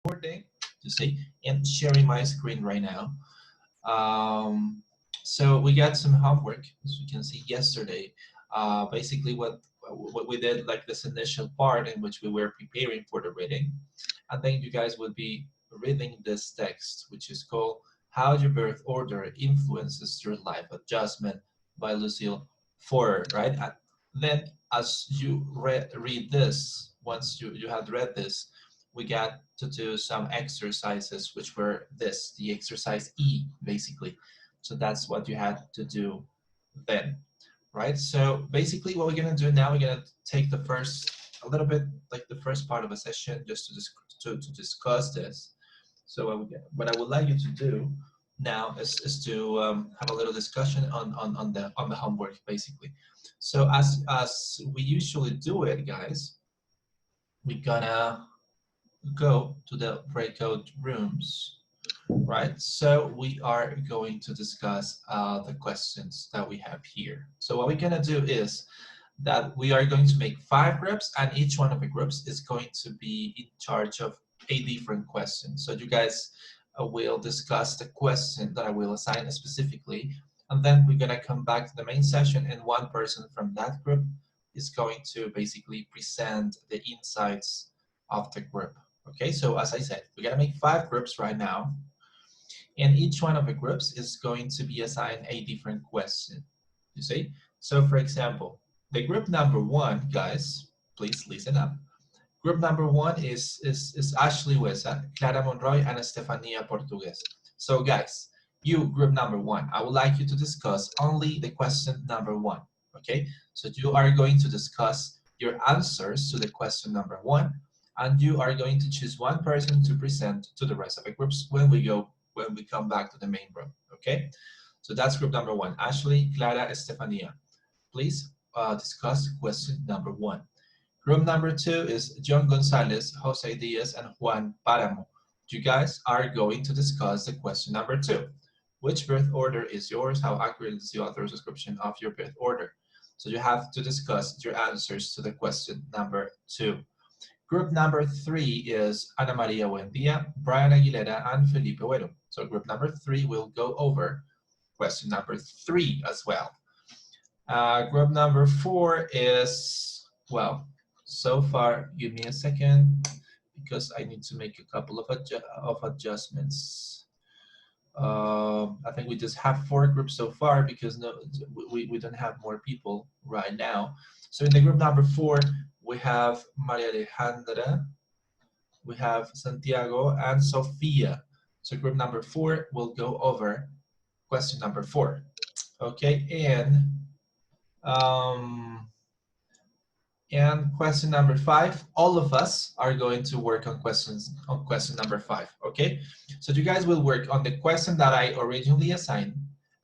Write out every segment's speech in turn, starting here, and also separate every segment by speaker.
Speaker 1: recording, you see, and sharing my screen right now. Um, so we got some homework, as you can see yesterday. Basically, what we did, like this initial part in which we were preparing for the reading, and then you guys will be reading this text, which is called "How Your Birth Order Influences Your Life Adjustment" by Lucille Forer, right? And then, as you read this, once you had read this, we got to do some exercises, which were the exercise E, basically. So that's what you had to do then, right? So basically what we're gonna do now, we're gonna take a little bit, like the first part of a session, just to discuss this. So what I would like you to do now is to have a little discussion on the homework, basically. So as we usually do it, guys, we're gonna go to the breakout rooms, right? So we are going to discuss the questions that we have here. So what we're gonna do is that we are going to make 5 groups, and each one of the groups is going to be in charge of a different question. So you guys will discuss the question that I will assign specifically, and then we're gonna come back to the main session, and one person from that group is going to basically present the insights of the group. Okay, so as I said, we're gonna make 5 groups right now, and each one of the groups is going to be assigned a different question, you see? So for example, the group number 1, guys, please listen up. Group number 1 is Ashley Wesa, Clara Monroy, and Estefania Portugues. So guys, you, group number 1, I would like you to discuss only the question number 1, okay? So you are going to discuss your answers to the question number 1, and you are going to choose one person to present to the rest of the groups when we come back to the main room, okay? So that's group number 1, Ashley, Clara, Estefania. Please discuss question number 1. Group number 2 is John Gonzalez, Jose Diaz, and Juan Paramo. You guys are going to discuss the question number 2. Which birth order is yours? How accurate is the author's description of your birth order? So you have to discuss your answers to the question number 2. Group number 3 is Ana Maria Buendia, Brian Aguilera, and Felipe Huero. So group number 3 will go over question number 3 as well. Group number 4 is, well, so far, give me a second, because I need to make a couple of adjustments. I think we just have 4 groups so far, because we don't have more people right now. So in the group number 4, we have Maria Alejandra, we have Santiago, and Sofia. So group number 4 will go over question number 4. Okay, um, and question number 5, all of us are going to work on question number 5, okay? So you guys will work on the question that I originally assigned,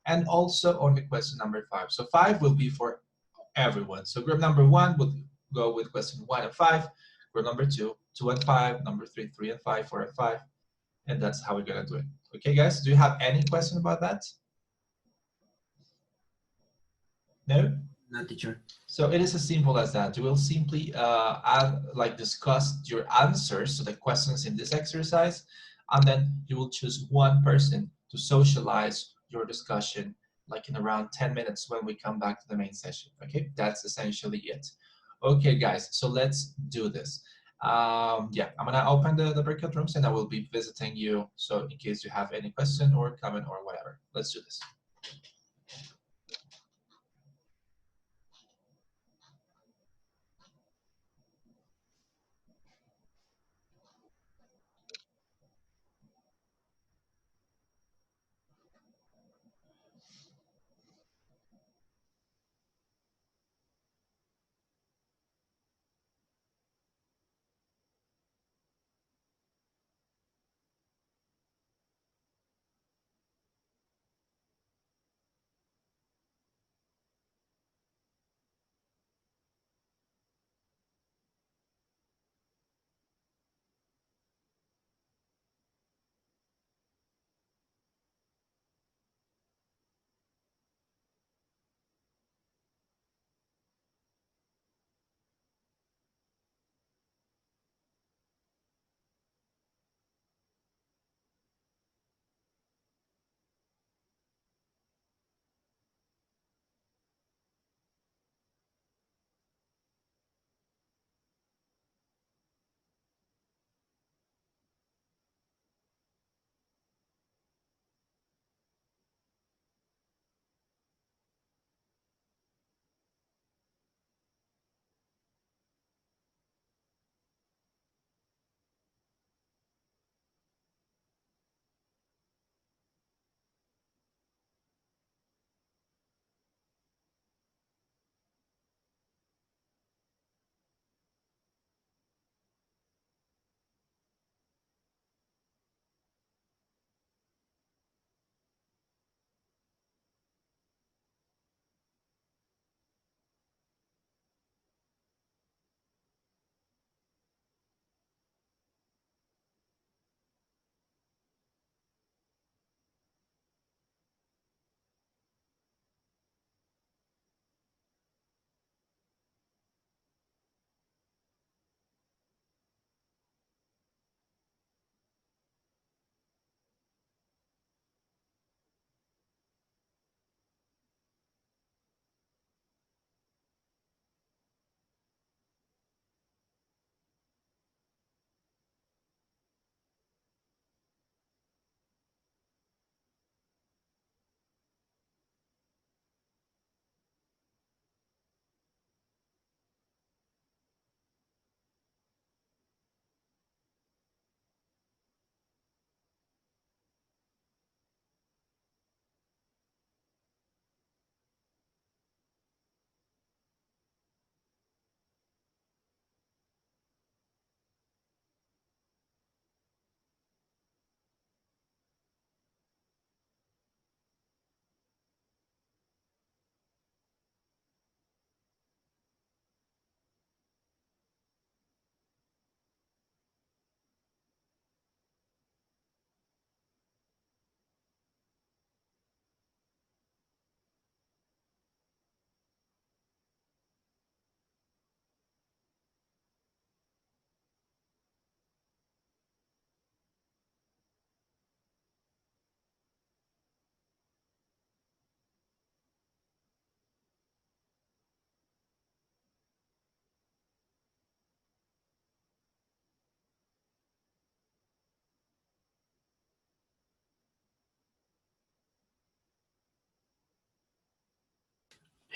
Speaker 1: and also on the question number 5. So 5 will be for everyone. So group number 1 will go with question 1 and 5, group number 2, 2 and 5, number 3, 3 and 5, 4 and 5, and that's how we're gonna do it. Okay, guys, do you have any question about that? No?
Speaker 2: No, teacher.
Speaker 1: So it is as simple as that. You will simply discuss your answers to the questions in this exercise, and then you will choose one person to socialize your discussion, like in around 10 minutes when we come back to the main session. Okay, that's essentially it. Okay, guys, so let's do this. Yeah, I'm gonna open the breakout rooms, and I will be visiting you. So in case you have any question or comment or whatever, let's do this.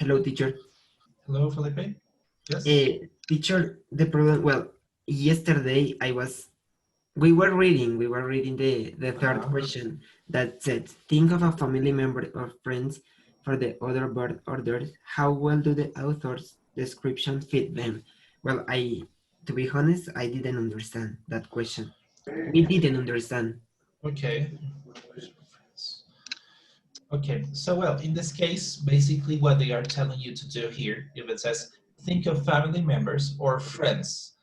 Speaker 2: Hello, teacher.
Speaker 1: Hello, Felipe. Yes.
Speaker 2: Teacher, the problem, well, yesterday we were reading the third
Speaker 1: Uh-huh.
Speaker 2: question that said, think of a family member or friends for the other birth orders. How well do the author's description fit them? Well, to be honest, I didn't understand that question. We didn't understand.
Speaker 1: Okay. Okay, so well, in this case, basically what they are telling you to do here, if it says think of family members or friends,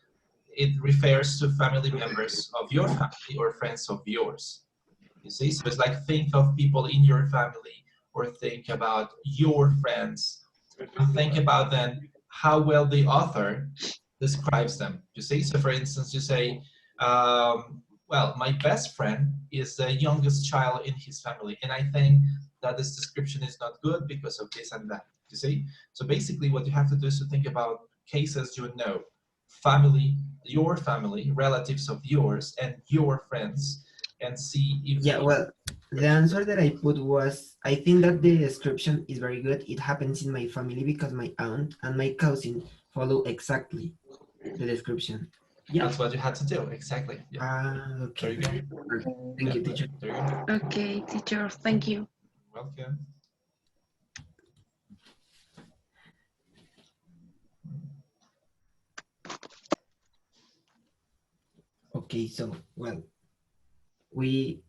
Speaker 1: it refers to family members of your family or friends of yours. You see, so it's like think of people in your family or think about your friends and think about then how well the author describes them. You see, so for instance, you say, well, my best friend is the youngest child in his family, and I think that this description is not good because of this and that. You see, so basically, what you have to do is to think about cases you know, family, your family, relatives of yours, and your friends, and see if
Speaker 2: Yeah,
Speaker 1: the
Speaker 2: well, the answer that I put was I think that the description is very good. It happens in my family because my aunt and my cousin follow exactly the description. Yeah.
Speaker 1: that's what you had to do exactly. Yeah, there
Speaker 2: Okay.
Speaker 1: you go.
Speaker 2: Perfect. Thank
Speaker 1: Yeah,
Speaker 2: you, teacher.
Speaker 1: there you go.
Speaker 3: Okay, teacher, thank you.
Speaker 1: Welcome.
Speaker 2: Okay, so well, we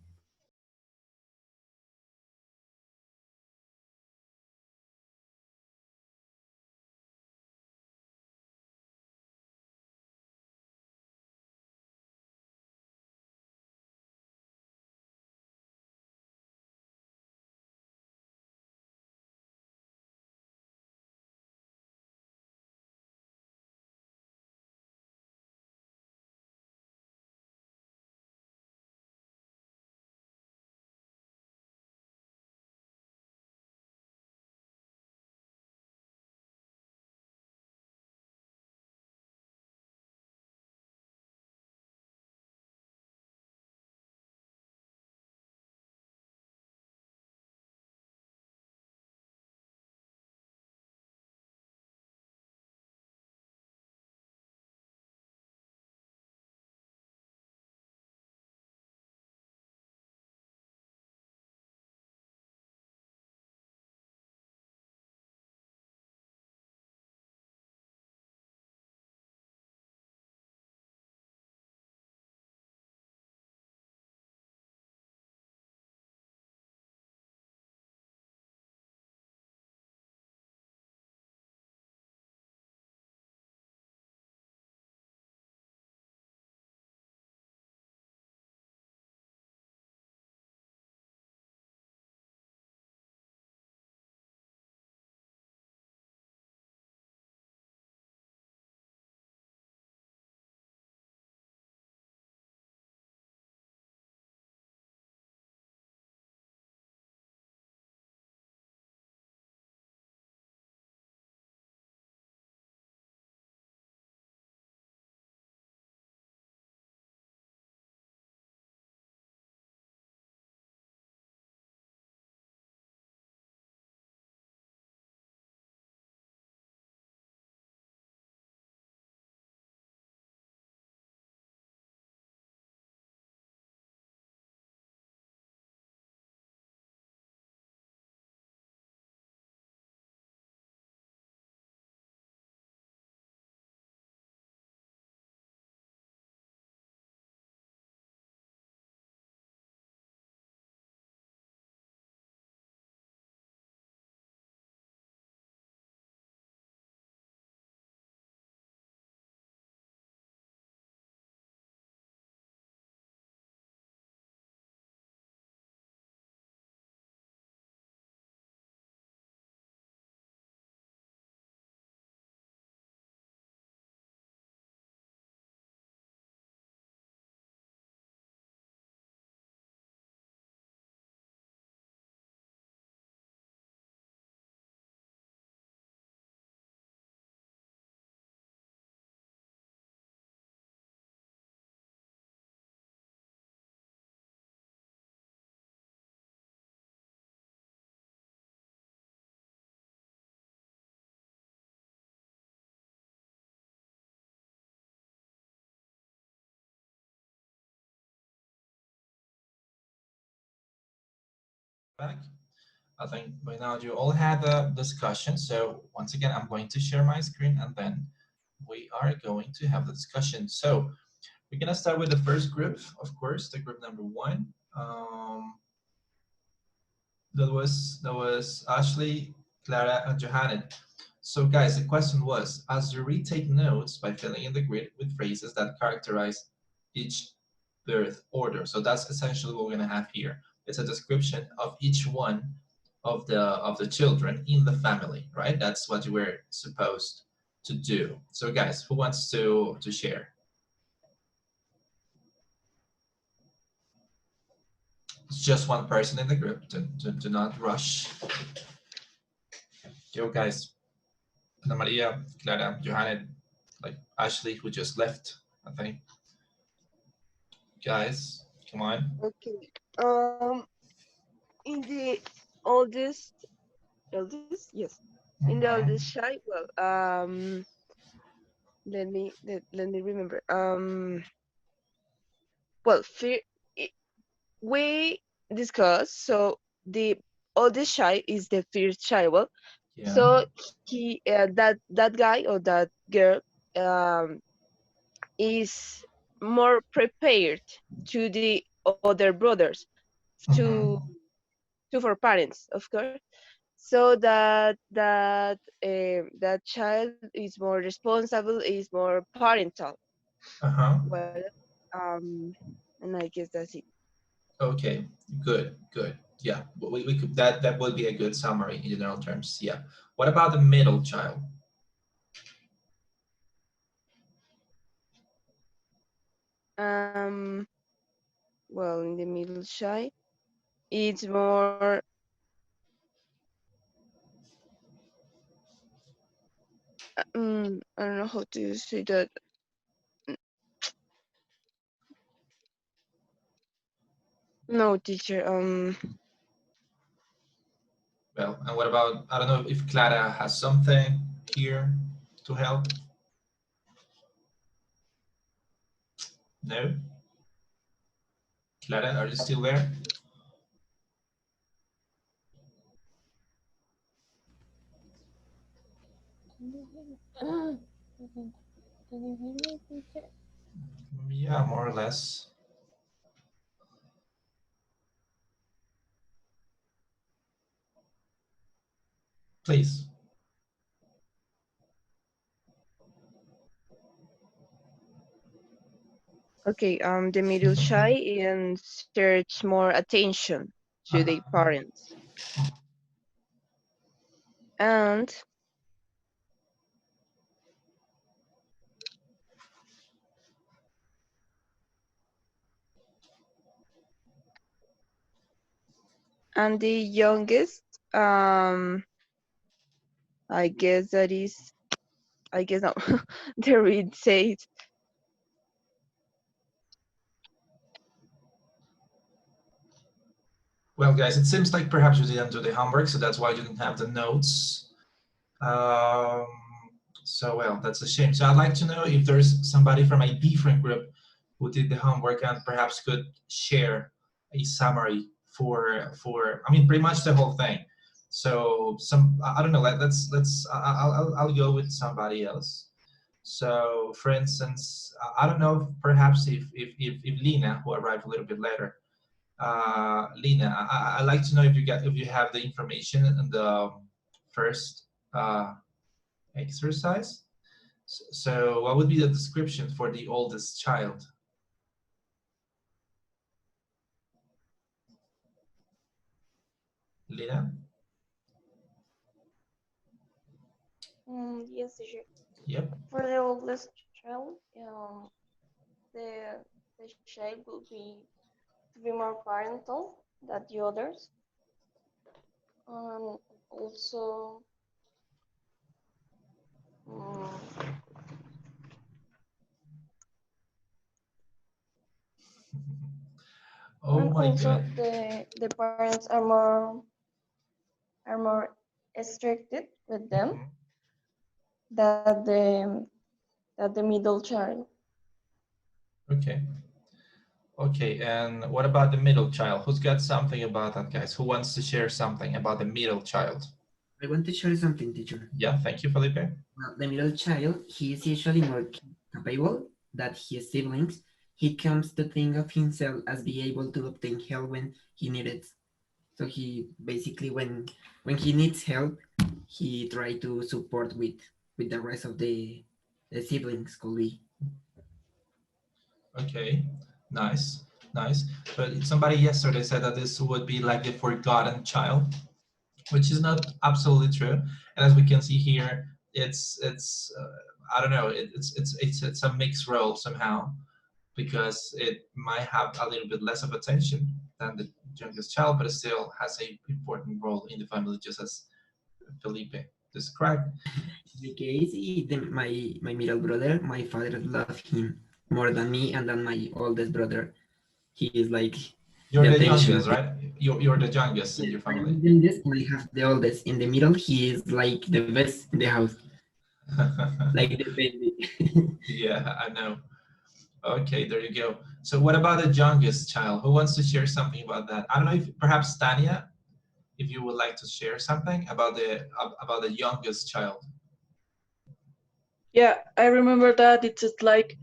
Speaker 1: Back. I think by now you all had a discussion. So once again, I'm going to share my screen and then we are going to have the discussion. So we're gonna start with the first group, of course, the group number one. That was Ashley, Clara, and Johanna. So guys, the question was, as you read, take notes by filling in the grid with phrases that characterize each birth order. So that's essentially what we're gonna have here. It's a description of each one of the children in the family, right? That's what you were supposed to do. So guys, who wants to share? It's just one person in the group. Do not rush. Yo, guys. Ana Maria, Clara, Johanna, like Ashley, who just left, I think. Guys, come on.
Speaker 4: Okay. In the eldest, yes. In the oldest child, well, let me remember. Well, we discussed. So the oldest child is the first child. Well,
Speaker 1: Yeah.
Speaker 4: so that guy or that girl is more prepared to the other brothers to
Speaker 1: Mhm.
Speaker 4: to for parents, of course. So that child is more responsible, is more parental.
Speaker 1: Uh-huh.
Speaker 4: Well, um, and I guess that's it.
Speaker 1: Okay. Good. Good. Yeah. We could that would be a good summary in general terms. Yeah. What about the middle child?
Speaker 4: Um, well, in the middle child, it's more. I don't know how to say that. No, teacher.
Speaker 1: Well, and what about, I don't know if Clara has something here to help? No? Clara, are you still there?
Speaker 5: Can you hear me, teacher?
Speaker 1: Yeah, more or less. Please.
Speaker 4: Okay. The middle child inserts more attention to the
Speaker 1: Uh-huh.
Speaker 4: parents, and the youngest. I guess that is. I guess no. The read says.
Speaker 1: Well, guys, it seems like perhaps you didn't do the homework, so that's why you didn't have the notes. Um, so, well, that's a shame. So I'd like to know if there's somebody from a different group who did the homework and perhaps could share a summary for I mean, pretty much the whole thing. So I don't know. I'll go with somebody else. So, for instance, I don't know perhaps if Lina, who arrived a little bit later, Lina, I'd like to know if you have the information in the first exercise. So what would be the description for the oldest child? Lina?
Speaker 5: Yes, teacher.
Speaker 1: Yep.
Speaker 5: For the oldest child, the the child will be to be more parental than the others, and also um,
Speaker 1: Oh my God.
Speaker 5: the parents are more restricted with them
Speaker 1: Mhm.
Speaker 5: than the middle child.
Speaker 1: Okay. Okay, and what about the middle child? Who's got something about that, guys? Who wants to share something about the middle child?
Speaker 2: I want to share something, teacher.
Speaker 1: Yeah, thank you, Felipe.
Speaker 2: Well, the middle child, he is usually more capable than his siblings. He comes to think of himself as being able to obtain help when he needs it. So he basically, when he needs help, he try to support with the rest of the siblings, could be.
Speaker 1: Okay, nice, nice. But somebody yesterday said that this would be like the forgotten child, which is not absolutely true. And as we can see here, it's I don't know, it's a mixed role somehow, because it might have a little bit less of attention than the youngest child, but it still has a important role in the family, just as Felipe described.
Speaker 2: The case, my middle brother, my father loved him more than me and than my oldest brother. He is like
Speaker 1: You're
Speaker 2: the
Speaker 1: the
Speaker 2: attention.
Speaker 1: youngest, right? You're the youngest in
Speaker 2: Yes,
Speaker 1: your
Speaker 2: I
Speaker 1: family.
Speaker 2: am the youngest, and I have the oldest. In the middle, he is like the best in the house, like the baby.
Speaker 1: Yeah, I know. Okay, there you go. So what about the youngest child? Who wants to share something about that? I don't know if perhaps Tanya, if you would like to share something about the youngest child.
Speaker 6: Yeah, I remember that it's just like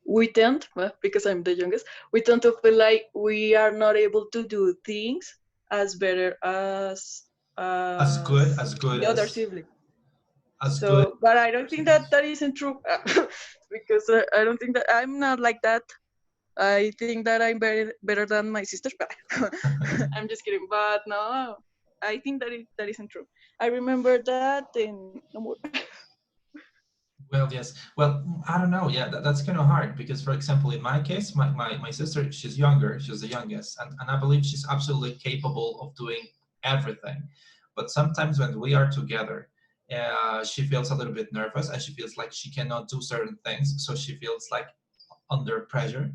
Speaker 6: we tend, well, because I'm the youngest, we tend to feel like we are not able to do things as better
Speaker 1: As good,
Speaker 6: as
Speaker 1: as good
Speaker 6: the other
Speaker 1: as
Speaker 6: sibling.
Speaker 1: as good.
Speaker 6: So, but I don't think that that isn't true because I don't think that I'm not like that. I think that I'm better than my sisters. I'm just kidding, but no, I think that that isn't true. I remember that and no more.
Speaker 1: Well, yes. Well, I don't know. Yeah, that's kind of hard because, for example, in my case, my sister, she's younger, she's the youngest, and I believe she's absolutely capable of doing everything. But sometimes when we are together, she feels a little bit nervous and she feels like she cannot do certain things. So she feels like under pressure.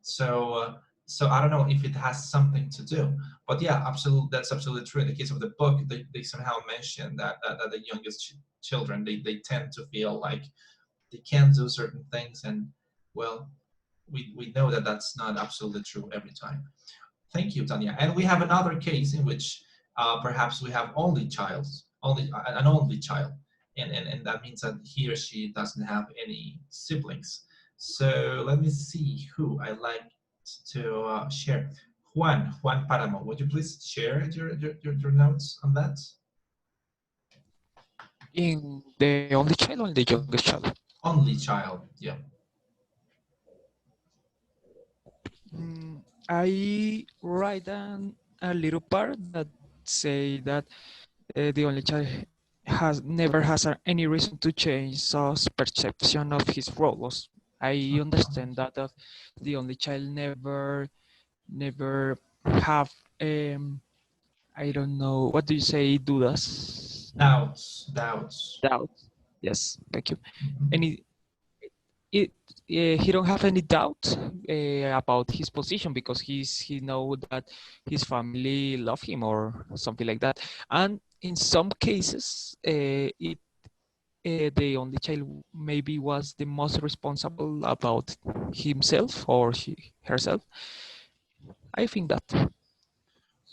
Speaker 1: So, so I don't know if it has something to do. But yeah, absolutely, that's absolutely true. In the case of the book, they somehow mention that the youngest children, they tend to feel like they can do certain things, and well, we know that that's not absolutely true every time. Thank you, Tanya. And we have another case in which perhaps we have only an only child, and that means that he or she doesn't have any siblings. So let me see who I like to share. Juan Paramo, would you please share your notes on that?
Speaker 7: In the only child or in the youngest child?
Speaker 1: Only child, yeah.
Speaker 7: I write down a little part that say that the only child has never has any reason to change his perception of his roles. I understand that the only child never have I don't know what do you say dudas
Speaker 1: Doubts.
Speaker 7: doubts. Yes, thank you.
Speaker 1: Mhm.
Speaker 7: Any it he don't have any doubt about his position because he know that his family love him or something like that. And in some cases, the only child maybe was the most responsible about himself or herself. I think that.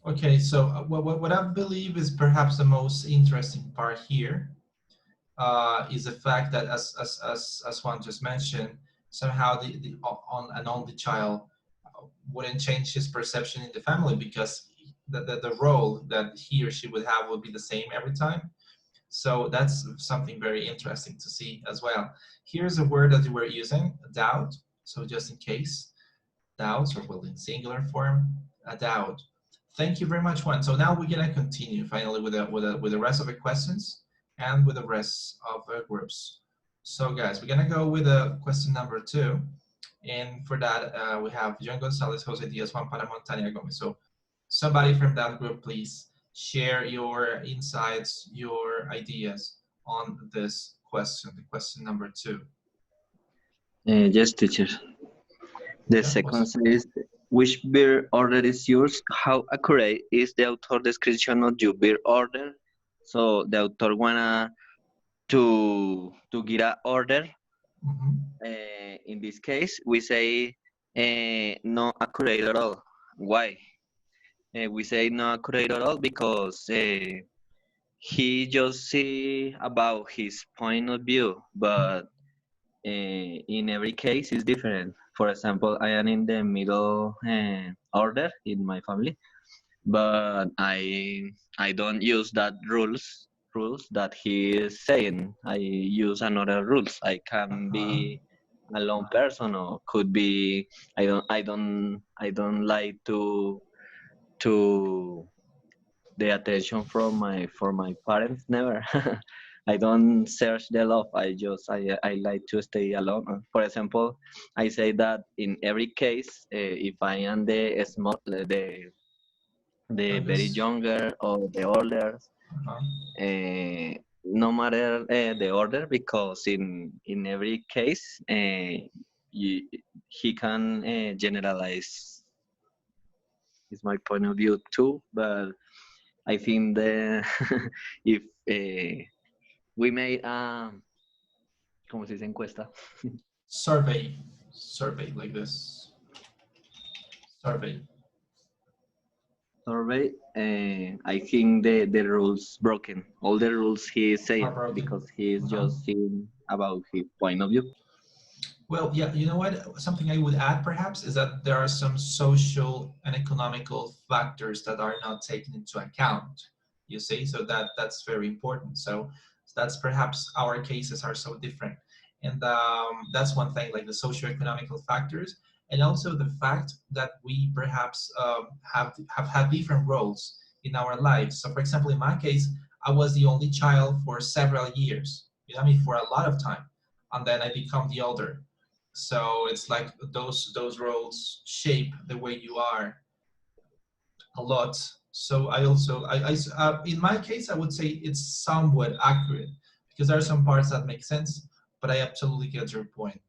Speaker 1: Okay, so what I believe is perhaps the most interesting part here is the fact that, as Juan just mentioned, somehow the on an only child wouldn't change his perception in the family because the role that he or she would have would be the same every time. So that's something very interesting to see as well. Here's a word that you were using, doubt. So just in case, doubts, or well, in singular form, a doubt. Thank you very much, Juan. So now we're gonna continue finally with the rest of the questions and with the rest of the groups. So guys, we're gonna go with question number 2. And for that, we have John Gonzalez, Jose Diaz, Juan Paramon, Tania Gomez. So somebody from that group, please share your insights, your ideas on this question, the question number 2.
Speaker 8: Yes, teacher. The
Speaker 1: Yeah,
Speaker 8: second says, which beer order is yours? How accurate is the author description of your beer order? So the author wanna to get a order.
Speaker 1: mm-hmm.
Speaker 8: In this case, we say not accurate at all. Why? We say not accurate at all because he just see about his point of view, but in every case it's different. For example, I am in the middle order in my family, but I don't use that rules that he is saying. I use another rules. I can be a lone person, or could be I don't like to the attention from my parents. Never. I don't search the love. I like to stay alone. For example, I say that in every case, if I am the small, the very
Speaker 1: Others.
Speaker 8: younger or the older, no matter the order, because in every case, you, he can generalize. Is my point of view too, but I think the if we made ¿cómo se dice encuesta?
Speaker 1: Survey like this. Survey.
Speaker 8: Survey, I think the rules broken. All the rules he is saying
Speaker 1: Broken.
Speaker 8: because he is just saying about his point of view.
Speaker 1: Well, yeah, you know what? Something I would add perhaps is that there are some social and economical factors that are not taken into account. You see, so that's very important. So that's perhaps our cases are so different, and that's one thing, like the socio-economical factors, and also the fact that we perhaps have had different roles in our lives. So, for example, in my case, I was the only child for several years. You know, I mean, for a lot of time, and then I become the elder. So it's like those roles shape the way you are a lot. So I also in my case I would say it's somewhat accurate because there are some parts that make sense, but I absolutely get your point.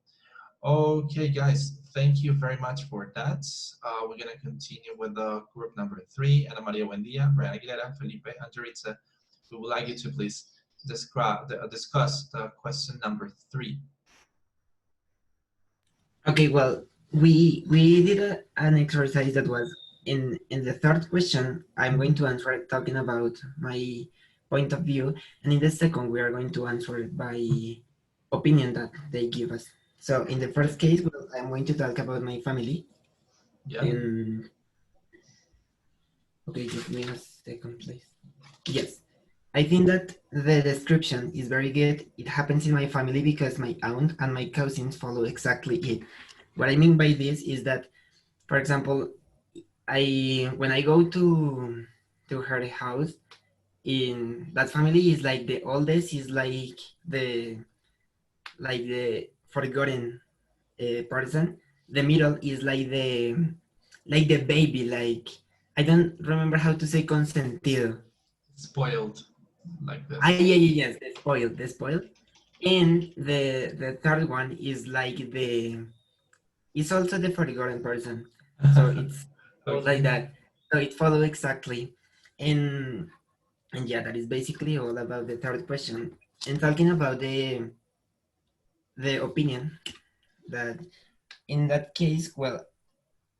Speaker 1: Okay, guys, thank you very much for that. We're gonna continue with the group number 3. Ana Maria Buendia, Brian Aguilera, Felipe, and Jaritza. We would like you to please discuss the question number 3.
Speaker 2: Okay, well, we did an exercise that was in the third question. I'm going to answer it talking about my point of view, and in the second we are going to answer it by opinion that they give us. So in the first case, well, I'm going to talk about my family.
Speaker 1: Yeah.
Speaker 2: Okay, give me a second, please. Yes, I think that the description is very good. It happens in my family because my aunt and my cousins follow exactly it. What I mean by this is that, for example, when I go to her house, in that family is like the oldest is like the forgotten person. The middle is like the baby, like I don't remember how to say consentido.
Speaker 1: Spoiled, like this.
Speaker 2: Yes, the spoiled. And the third one is like it's also the forgotten person. So it's like that. So it follows exactly. And yeah, that is basically all about the third question. And talking about the opinion, that in that case, well,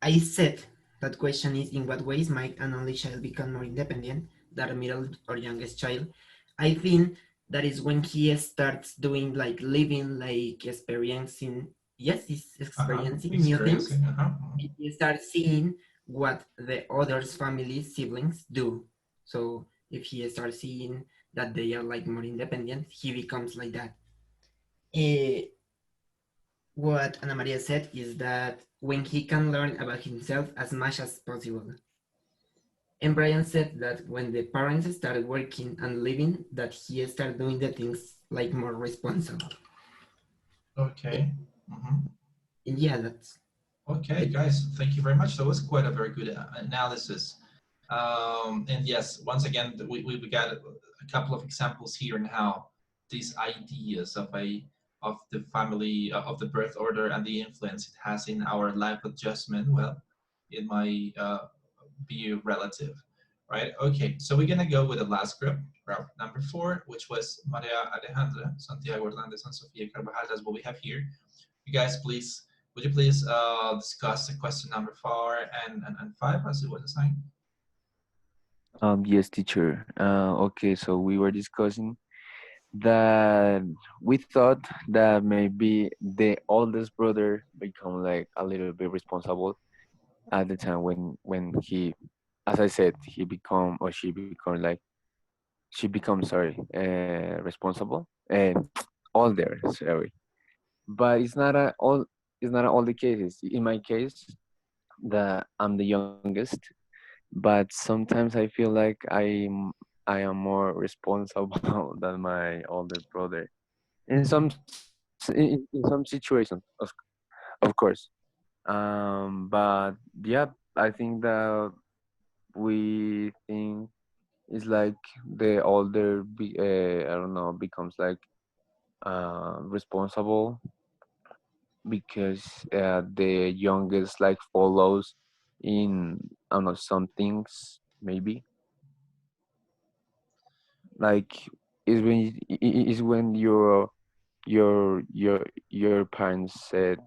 Speaker 2: I said that question is in what ways might an only child become more independent than a middle or youngest child? I think that is when he starts doing like living, like experiencing, yes, he's experiencing new things. He starts seeing what the others, families, siblings do. So if he starts seeing that they are like more independent, he becomes like that. What Ana Maria said is that when he can learn about himself as much as possible. And Brian said that when the parents start working and living, that he start doing the things like more responsible.
Speaker 1: Okay.
Speaker 2: And yeah, that's
Speaker 1: okay, guys. Thank you very much. That was quite a very good analysis. And yes, once again, we got a couple of examples here and how these ideas of the family, of the birth order and the influence it has in our life adjustment, well, it might be relative, right? Okay, so we're gonna go with the last group number 4, which was Maria Alejandra, Santiago Hernandez, and Sofia Carvajal. That's what we have here. You guys, please, Would you please discuss the question number 4 and 5 as it was assigned?
Speaker 9: Yes, teacher. Okay, so we were discussing that we thought that maybe the oldest brother become like a little bit responsible at the time when he, as I said, he become or she become like she becomes sorry responsible and older. Sorry, but it's not all the cases. In my case, that I'm the youngest, but sometimes I feel like I am more responsible than my older brother in in some situations, of course. But yeah, I think that we think it's like the older I don't know becomes like responsible because the youngest like follows in I don't know some things maybe like is when your parents said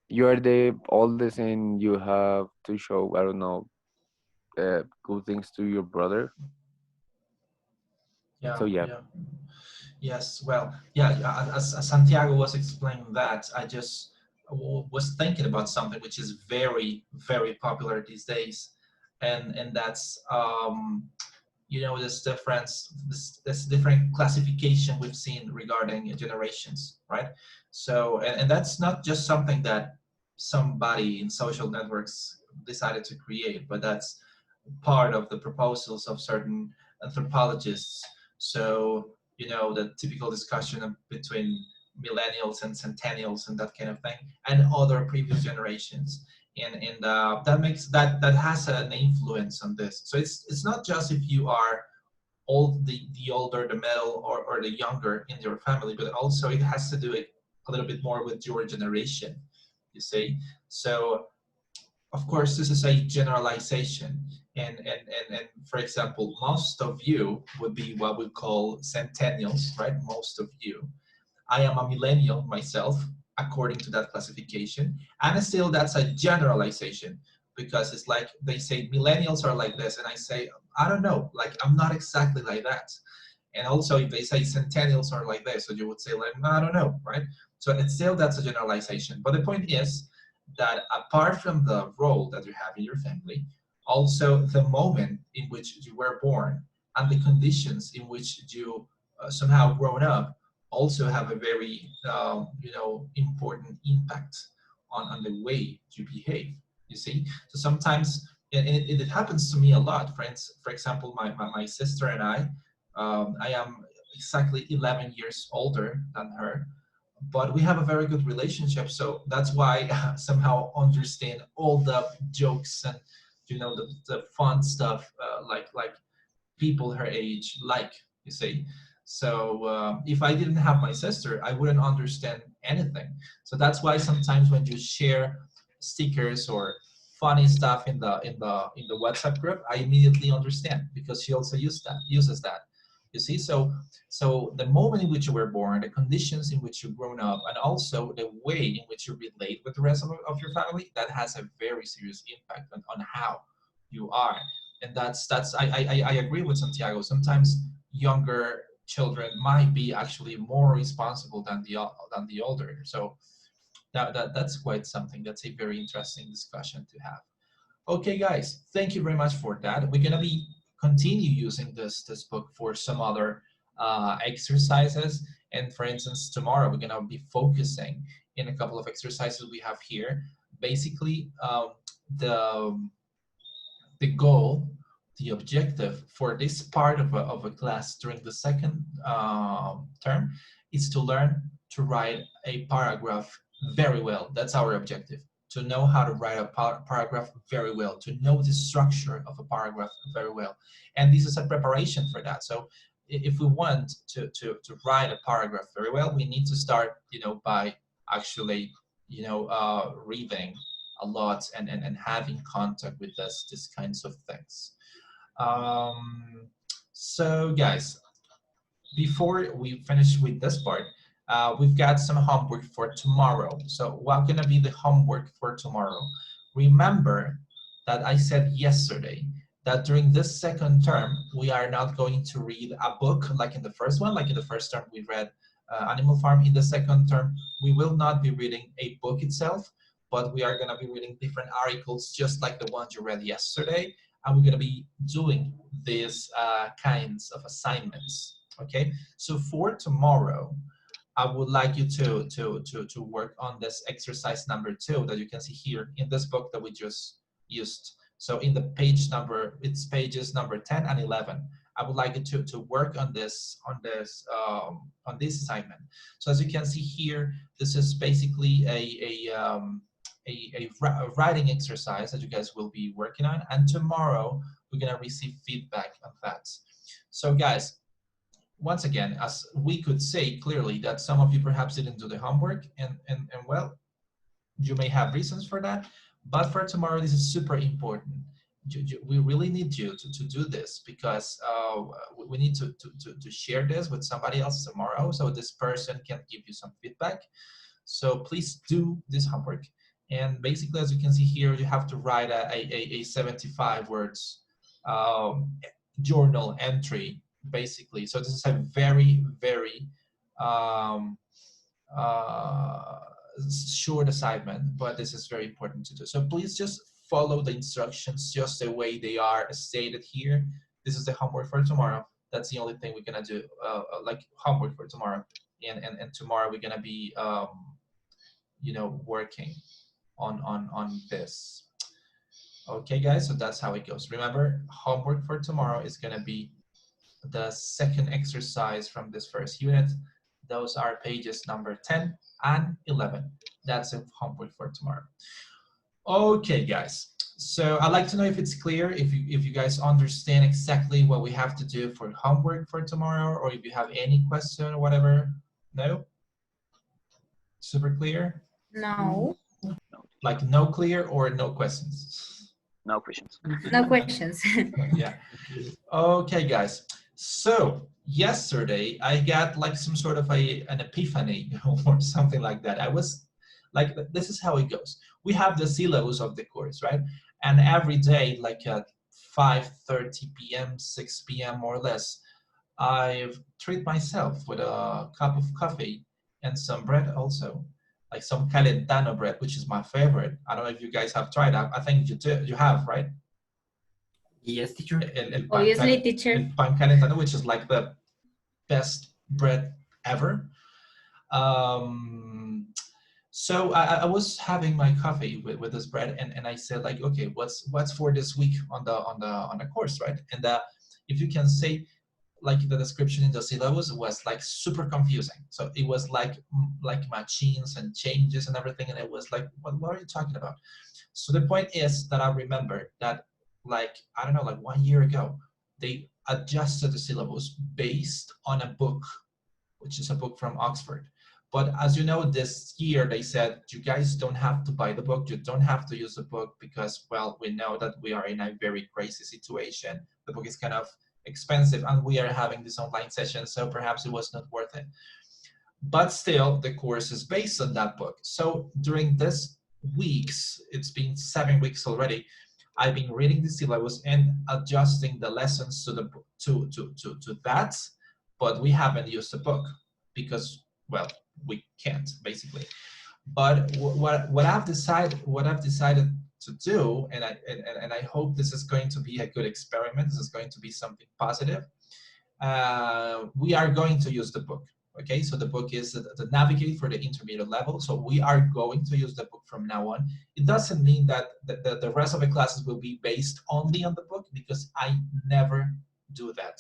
Speaker 9: you are the oldest and you have to show I don't know good things to your brother.
Speaker 1: Yeah,
Speaker 9: So yeah.
Speaker 1: yeah. Yes, well, yeah, as Santiago was explaining that, I just was thinking about something which is very, very popular these days, and that's this difference, this different classification we've seen regarding generations, right? So, and that's not just something that somebody in social networks decided to create, but that's part of the proposals of certain anthropologists. So, the typical discussion between millennials and centennials and that kind of thing, and other previous generations. And that makes that has an influence on this. So it's not just if you are the older, the middle, or the younger in your family, but also it has to do a little bit more with your generation, you see. So of course, this is a generalization. And for example, most of you would be what we call centennials, right? Most of you. I am a millennial myself, according to that classification. And still, that's a generalization because it's like they say millennials are like this. And I say, I don't know, like I'm not exactly like that. And also, if they say centennials are like this, so you would say, like, I don't know, right? So it's still, that's a generalization. But the point is that apart from the role that you have in your family, also the moment in which you were born and the conditions in which you somehow grown up also have a very important impact on the way you behave, you see. So sometimes and it happens to me a lot, friends. For example, my sister and I am exactly 11 years older than her, but we have a very good relationship. So that's why I somehow understand all the jokes and the fun stuff, like people her age like, you see. So if I didn't have my sister, I wouldn't understand anything. So that's why sometimes when you share stickers or funny stuff in the WhatsApp group, I immediately understand because she also uses that. You see, so the moment in which you were born, the conditions in which you've grown up, and also the way in which you relate with the rest of your family, that has a very serious impact on how you are. And that's I agree with Santiago. Sometimes younger children might be actually more responsible than the older. So that's quite something. That's a very interesting discussion to have. Okay, guys, thank you very much for that. We're gonna be continue using this book for some other exercises. And for instance, tomorrow we're gonna be focusing in a couple of exercises we have here. Basically, the the goal, the objective for this part of a class during the second term is to learn to write a paragraph very well. That's our objective, to know how to write a paragraph very well, to know the structure of a paragraph very well. And this is a preparation for that. So if we want to write a paragraph very well, we need to start, by actually, reading a lot and having contact with these kinds of things. So guys, before we finish with this part, we've got some homework for tomorrow. So what's gonna be the homework for tomorrow? Remember that I said yesterday that during this second term, we are not going to read a book like in the first one. Like in the first term, we read Animal Farm. In the second term, we will not be reading a book itself, but we are gonna be reading different articles just like the ones you read yesterday. And we're gonna be doing these kinds of assignments, okay? So for tomorrow, I would like you to work on this exercise number 2 that you can see here in this book that we just used. So in the page number, it's pages number 10 and 11. I would like you to work on this assignment. So as you can see here, this is basically a writing exercise that you guys will be working on, and tomorrow we're gonna receive feedback on that. So guys, once again, as we could say clearly that some of you perhaps didn't do the homework, and well, you may have reasons for that, but for tomorrow, this is super important. We really need you to do this because we need to share this with somebody else tomorrow so this person can give you some feedback. So please do this homework. And basically, as you can see here, you have to write a 75 words journal entry, basically. So this is a very, very short assignment, but this is very important to do. So please just follow the instructions just the way they are stated here. This is the homework for tomorrow. That's the only thing we're gonna do, like homework for tomorrow. And tomorrow we're gonna be, you know, working on this. Okay, guys, so that's how it goes. Remember, homework for tomorrow is gonna be the second exercise from this first unit. Those are pages number 10 and 11. That's a homework for tomorrow. Okay, guys. So I'd like to know if it's clear, if you guys understand exactly what we have to do for homework for tomorrow, or if you have any question or whatever. No? Super clear?
Speaker 10: No.
Speaker 1: Like no clear or no questions?
Speaker 8: No questions.
Speaker 10: No questions.
Speaker 1: Yeah. Okay, guys. So yesterday I got like some sort of an epiphany or something like that. I was like, this is how it goes. We have the syllabus of the course, right? And every day, like at 5:30 p.m., 6 p.m. more or less, I treat myself with a cup of coffee and some bread also, like some calentano bread, which is my favorite. I don't know if you guys have tried that. I think you do. You have, right?
Speaker 2: Yes, teacher.
Speaker 10: Obviously, teacher.
Speaker 1: El pan calentano, which is like the best bread ever. So I was having my coffee with this bread, and I said like, okay, what's for this week on the course, right? And if you can say, like the description in the syllabus was like super confusing. So it was like machines and changes and everything, and it was like, what are you talking about? So the point is that I remember that, like, I don't know, like 1 year ago, they adjusted the syllabus based on a book, which is a book from Oxford. But as you know, this year they said, you guys don't have to buy the book, you don't have to use the book because, well, we know that we are in a very crazy situation. The book is kind of expensive and we are having this online session, so perhaps it was not worth it. But still, the course is based on that book. So during this weeks, it's been 7 weeks already, I've been reading the syllabus and adjusting the lessons to that, but we haven't used the book because, well, we can't basically. But what I've decided to do, and I hope this is going to be a good experiment. This is going to be something positive. We are going to use the book. Okay, so the book is the Navigate for the Intermediate Level. So we are going to use the book from now on. It doesn't mean that the rest of the classes will be based only on the book, because I never do that.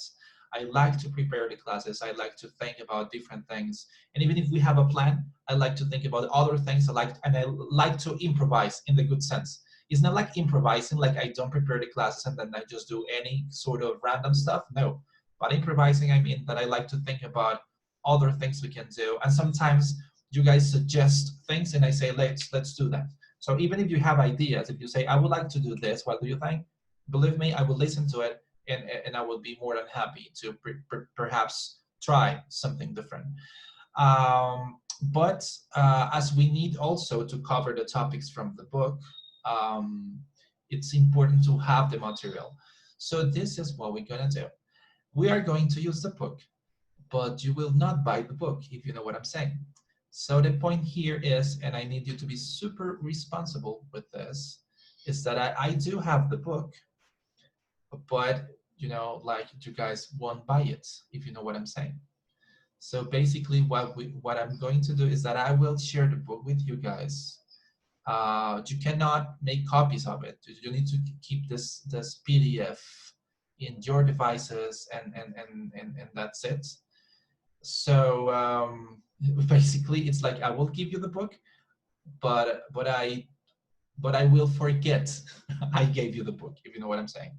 Speaker 1: I like to prepare the classes. I like to think about different things. And even if we have a plan, I like to think about other things. And I like to improvise in the good sense. It's not like improvising, like I don't prepare the classes and then I just do any sort of random stuff. No, but improvising, I mean that I like to think about other things we can do. And sometimes you guys suggest things and I say, let's do that. So even if you have ideas, if you say, I would like to do this, what do you think? Believe me, I will listen to it. And I will be more than happy to perhaps try something different. But as we need also to cover the topics from the book, it's important to have the material. So this is what we're gonna do. We are going to use the book, but you will not buy the book, if you know what I'm saying. So the point here is, and I need you to be super responsible with this, is that I do have the book, but you know, like you guys won't buy it, if you know what I'm saying. So basically what I'm going to do is that I will share the book with you guys. You cannot make copies of it. You need to keep this PDF in your devices, and that's it. So basically it's like I will give you the book, but I will forget I gave you the book, if you know what I'm saying.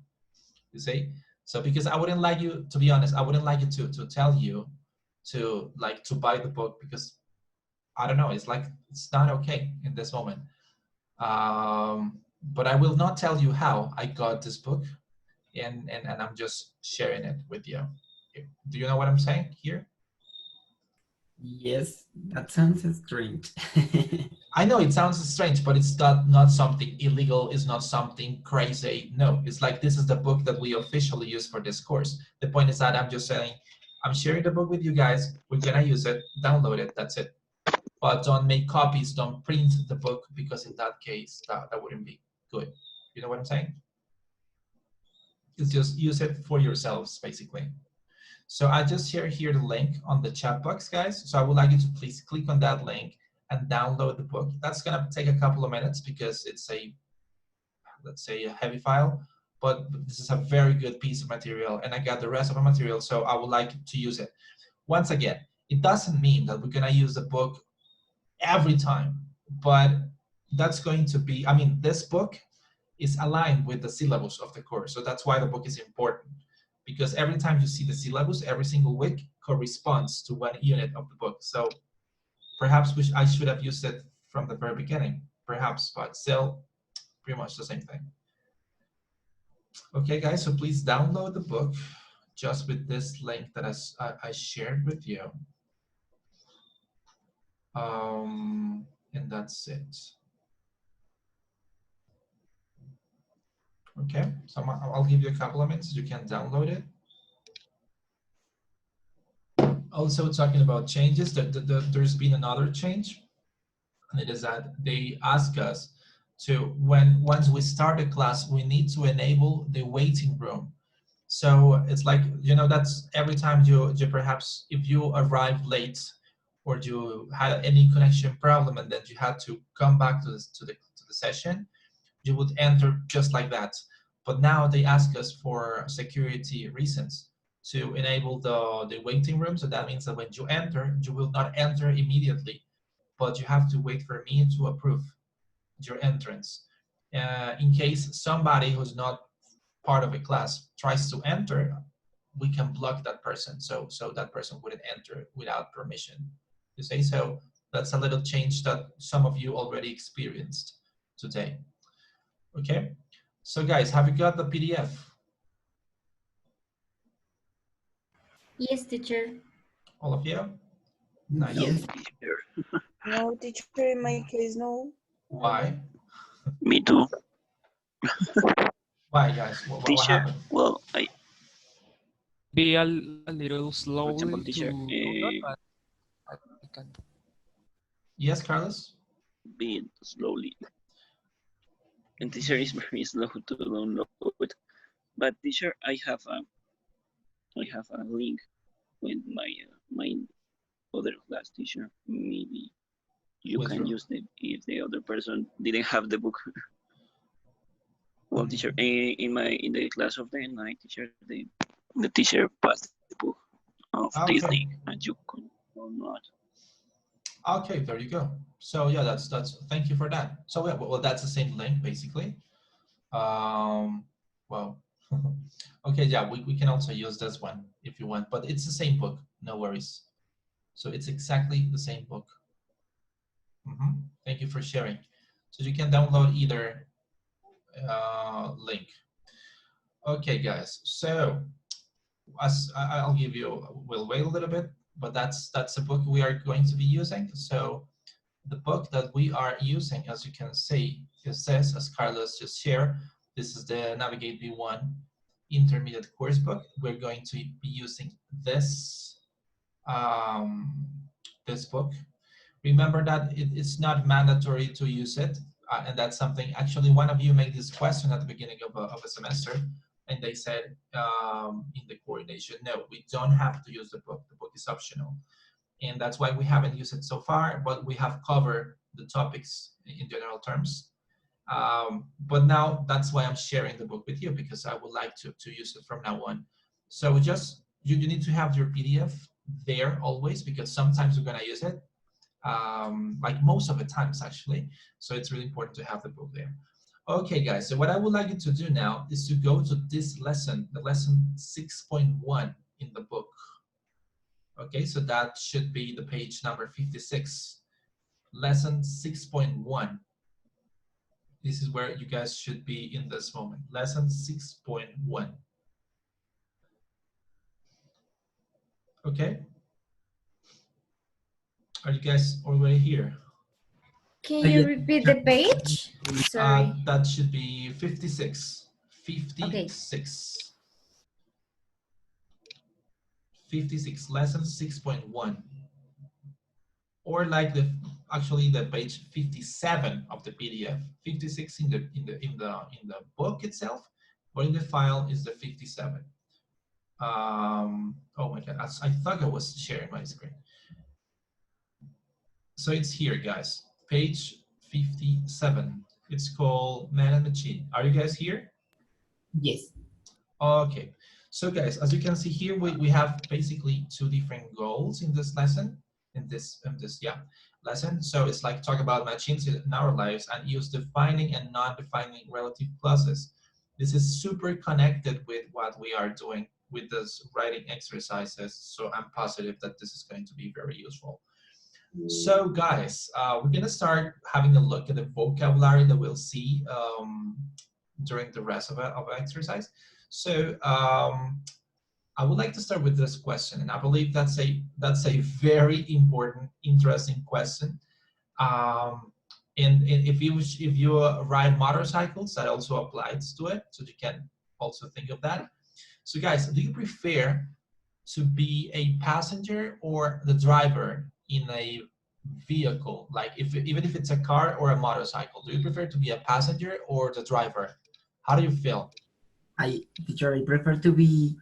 Speaker 1: You see? So because I wouldn't like you, to be honest, I wouldn't like you to tell you to buy the book, because I don't know, it's like it's not okay in this moment. But I will not tell you how I got this book, and I'm just sharing it with you. Do you know what I'm saying here?
Speaker 2: Yes, that sounds strange.
Speaker 1: I know it sounds strange, but it's not something illegal. It's not something crazy. No, it's like this is the book that we officially use for this course. The point is that I'm just saying, I'm sharing the book with you guys. We're gonna use it, download it, that's it. But don't make copies, don't print the book, because in that case, that wouldn't be good. You know what I'm saying? It's just use it for yourselves, basically. So I just share here the link on the chat box, guys. So I would like you to please click on that link and download the book. That's gonna take a couple of minutes because it's a, let's say, a heavy file, but this is a very good piece of material, and I got the rest of the material, so I would like to use it. Once again, it doesn't mean that we're gonna use the book every time, but that's going to be, I mean, this book is aligned with the syllabus of the course, so that's why the book is important, because every time you see the syllabus, every single week corresponds to one unit of the book. So perhaps I should have used it from the very beginning, perhaps, but still pretty much the same thing. Okay, guys, so please download the book just with this link that I shared with you. And that's it. Okay, so I'll give you a couple of minutes. You can download it. Also, talking about changes, there's been another change, and it is that they ask us to, once we start a class, we need to enable the waiting room. So it's like, you know, that's every time you perhaps, if you arrive late or you had any connection problem and then you had to come back to the session, you would enter just like that. But now they ask us for security reasons to enable the waiting room. So that means that when you enter, you will not enter immediately, but you have to wait for me to approve your entrance. In case somebody who's not part of a class tries to enter, we can block that person, so that person wouldn't enter without permission. You see, so that's a little change that some of you already experienced today. Okay, so guys, have you got the PDF?
Speaker 10: Yes, teacher.
Speaker 1: All of you? Nice.
Speaker 2: Yes.
Speaker 11: No, teacher, in my case, no.
Speaker 1: Why?
Speaker 8: Me too.
Speaker 1: Why, guys? What
Speaker 8: Teacher,
Speaker 1: happened?
Speaker 8: well, I,
Speaker 7: Be a little slowly
Speaker 8: example, teacher,
Speaker 7: to download, but I can.
Speaker 1: Yes, Carlos?
Speaker 8: be slowly. And teacher is very slow to download. But teacher, I have a link with my other class teacher. Maybe you
Speaker 1: With
Speaker 8: can
Speaker 1: your-
Speaker 8: use it if the other person didn't have the book. Well, teacher, in the class of the night, teacher, the teacher passed the book of this
Speaker 1: Okay.
Speaker 8: link, and you could not.
Speaker 1: Okay, there you go. So yeah, that's thank you for that. So yeah, well, that's the same link basically. Well, okay, yeah, we can also use this one if you want, but it's the same book, no worries. So it's exactly the same book. Thank you for sharing. So you can download either link. Okay, guys, so as I'll give you, we'll wait a little bit but that's a book we are going to be using. So the book that we are using, as you can see, it says, as Carlos just shared, this is the Navigate V1 intermediate course book. We're going to be using this, this book. Remember that it's not mandatory to use it, and that's something, actually one of you made this question at the beginning of a semester, and they said in the coordination, no, we don't have to use the book is optional. And that's why we haven't used it so far, but we have covered the topics in general terms. But now that's why I'm sharing the book with you, because I would like to use it from now on. So just, you need to have your PDF there always, because sometimes we're gonna use it, like most of the times actually. So it's really important to have the book there. Okay guys, so what I would like you to do now is to go to this lesson, the lesson 6.1 in the book. Okay, so that should be the page number 56, lesson 6.1. This is where you guys should be in this moment, lesson 6.1. Okay, are you guys already here?
Speaker 10: Can you repeat the page? Sorry.
Speaker 1: That should be 56, 56.
Speaker 10: Okay.
Speaker 1: 56, lesson 6.1, or like actually the page 57 of the PDF. 56 in the book itself, but in the file is the 57. Oh my God, I thought I was sharing my screen. So it's here, guys, page 57. It's called Man and Machine. Are you guys here?
Speaker 2: Yes.
Speaker 1: Okay. So guys, as you can see here, we have basically two different goals in this lesson, in this lesson. So it's like talk about machines in our lives and use defining and non-defining relative clauses. This is super connected with what we are doing with this writing exercises. So I'm positive that this is going to be very useful. So guys, we're gonna start having a look at the vocabulary that we'll see during the rest of our exercise. So I would like to start with this question, and I believe that's a very important, interesting question. And if you ride motorcycles, that also applies to it, so you can also think of that. So guys, do you prefer to be a passenger or the driver in a vehicle? Like even if it's a car or a motorcycle, do you prefer to be a passenger or the driver? How do you feel?
Speaker 2: Teacher, I prefer to be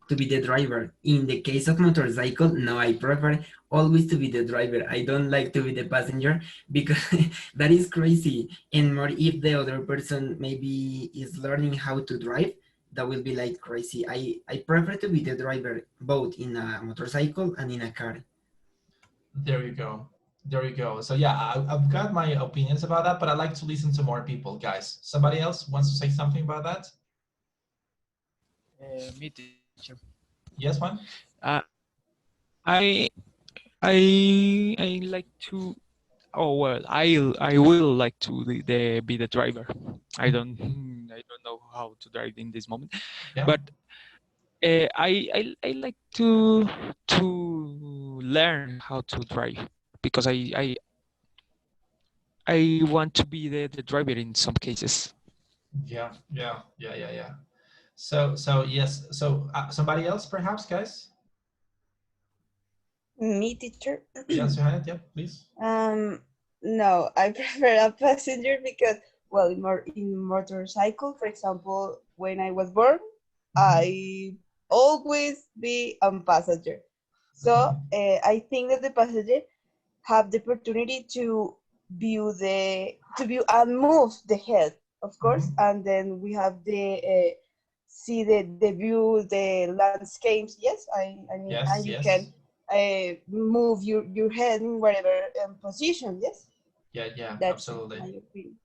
Speaker 2: the driver. In the case of motorcycle, no, I prefer always to be the driver. I don't like to be the passenger, because that is crazy. And more if the other person maybe is learning how to drive, that will be like crazy. I prefer to be the driver both in a motorcycle and in a car.
Speaker 1: There you go. There you go. So yeah, I've got my opinions about that, but I like to listen to more people, guys. Somebody else wants to say something about that?
Speaker 7: Me, teacher.
Speaker 1: Yes, Juan?
Speaker 7: I like to. Oh well, I will like to be the driver. I don't know how to drive in this moment,
Speaker 1: Yeah.
Speaker 7: but I like to learn how to drive, because I want to be the driver in some cases.
Speaker 1: Yeah. So yes. So somebody else, perhaps, guys?
Speaker 11: Me, teacher?
Speaker 1: Yes, Johanna, yeah, please.
Speaker 11: No, I prefer a passenger because, well, in motorcycle, for example, when I was born, I always be a passenger. So I think that the passenger have the opportunity to view and move the head, of course, and then we have the see the view, the landscapes. Yes, I mean,
Speaker 1: Yes,
Speaker 11: and you
Speaker 1: yes.
Speaker 11: can move your head in whatever position. Yes.
Speaker 1: Yeah,
Speaker 11: That's
Speaker 1: absolutely.
Speaker 11: my opinion.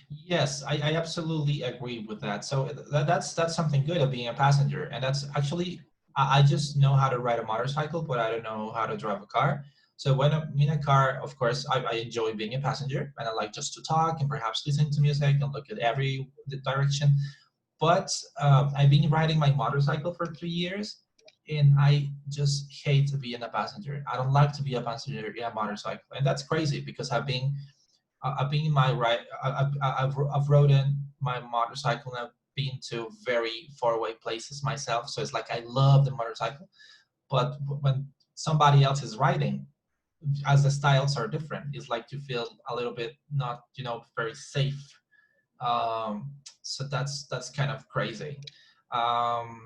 Speaker 1: Yes, I absolutely agree with that. So that's something good of being a passenger, and that's actually I just know how to ride a motorcycle, but I don't know how to drive a car. So when I'm in a car, of course, I enjoy being a passenger, and I like just to talk and perhaps listen to music and look at the direction. But I've been riding my motorcycle for 3 years, and I just hate to be in a passenger. I don't like to be a passenger in a motorcycle, and that's crazy because I've been in my ride. I've ridden my motorcycle and I've been to very far away places myself. So it's like I love the motorcycle, but when somebody else is riding, as the styles are different, it's like you feel a little bit not, you know, very safe. So that's kind of crazy.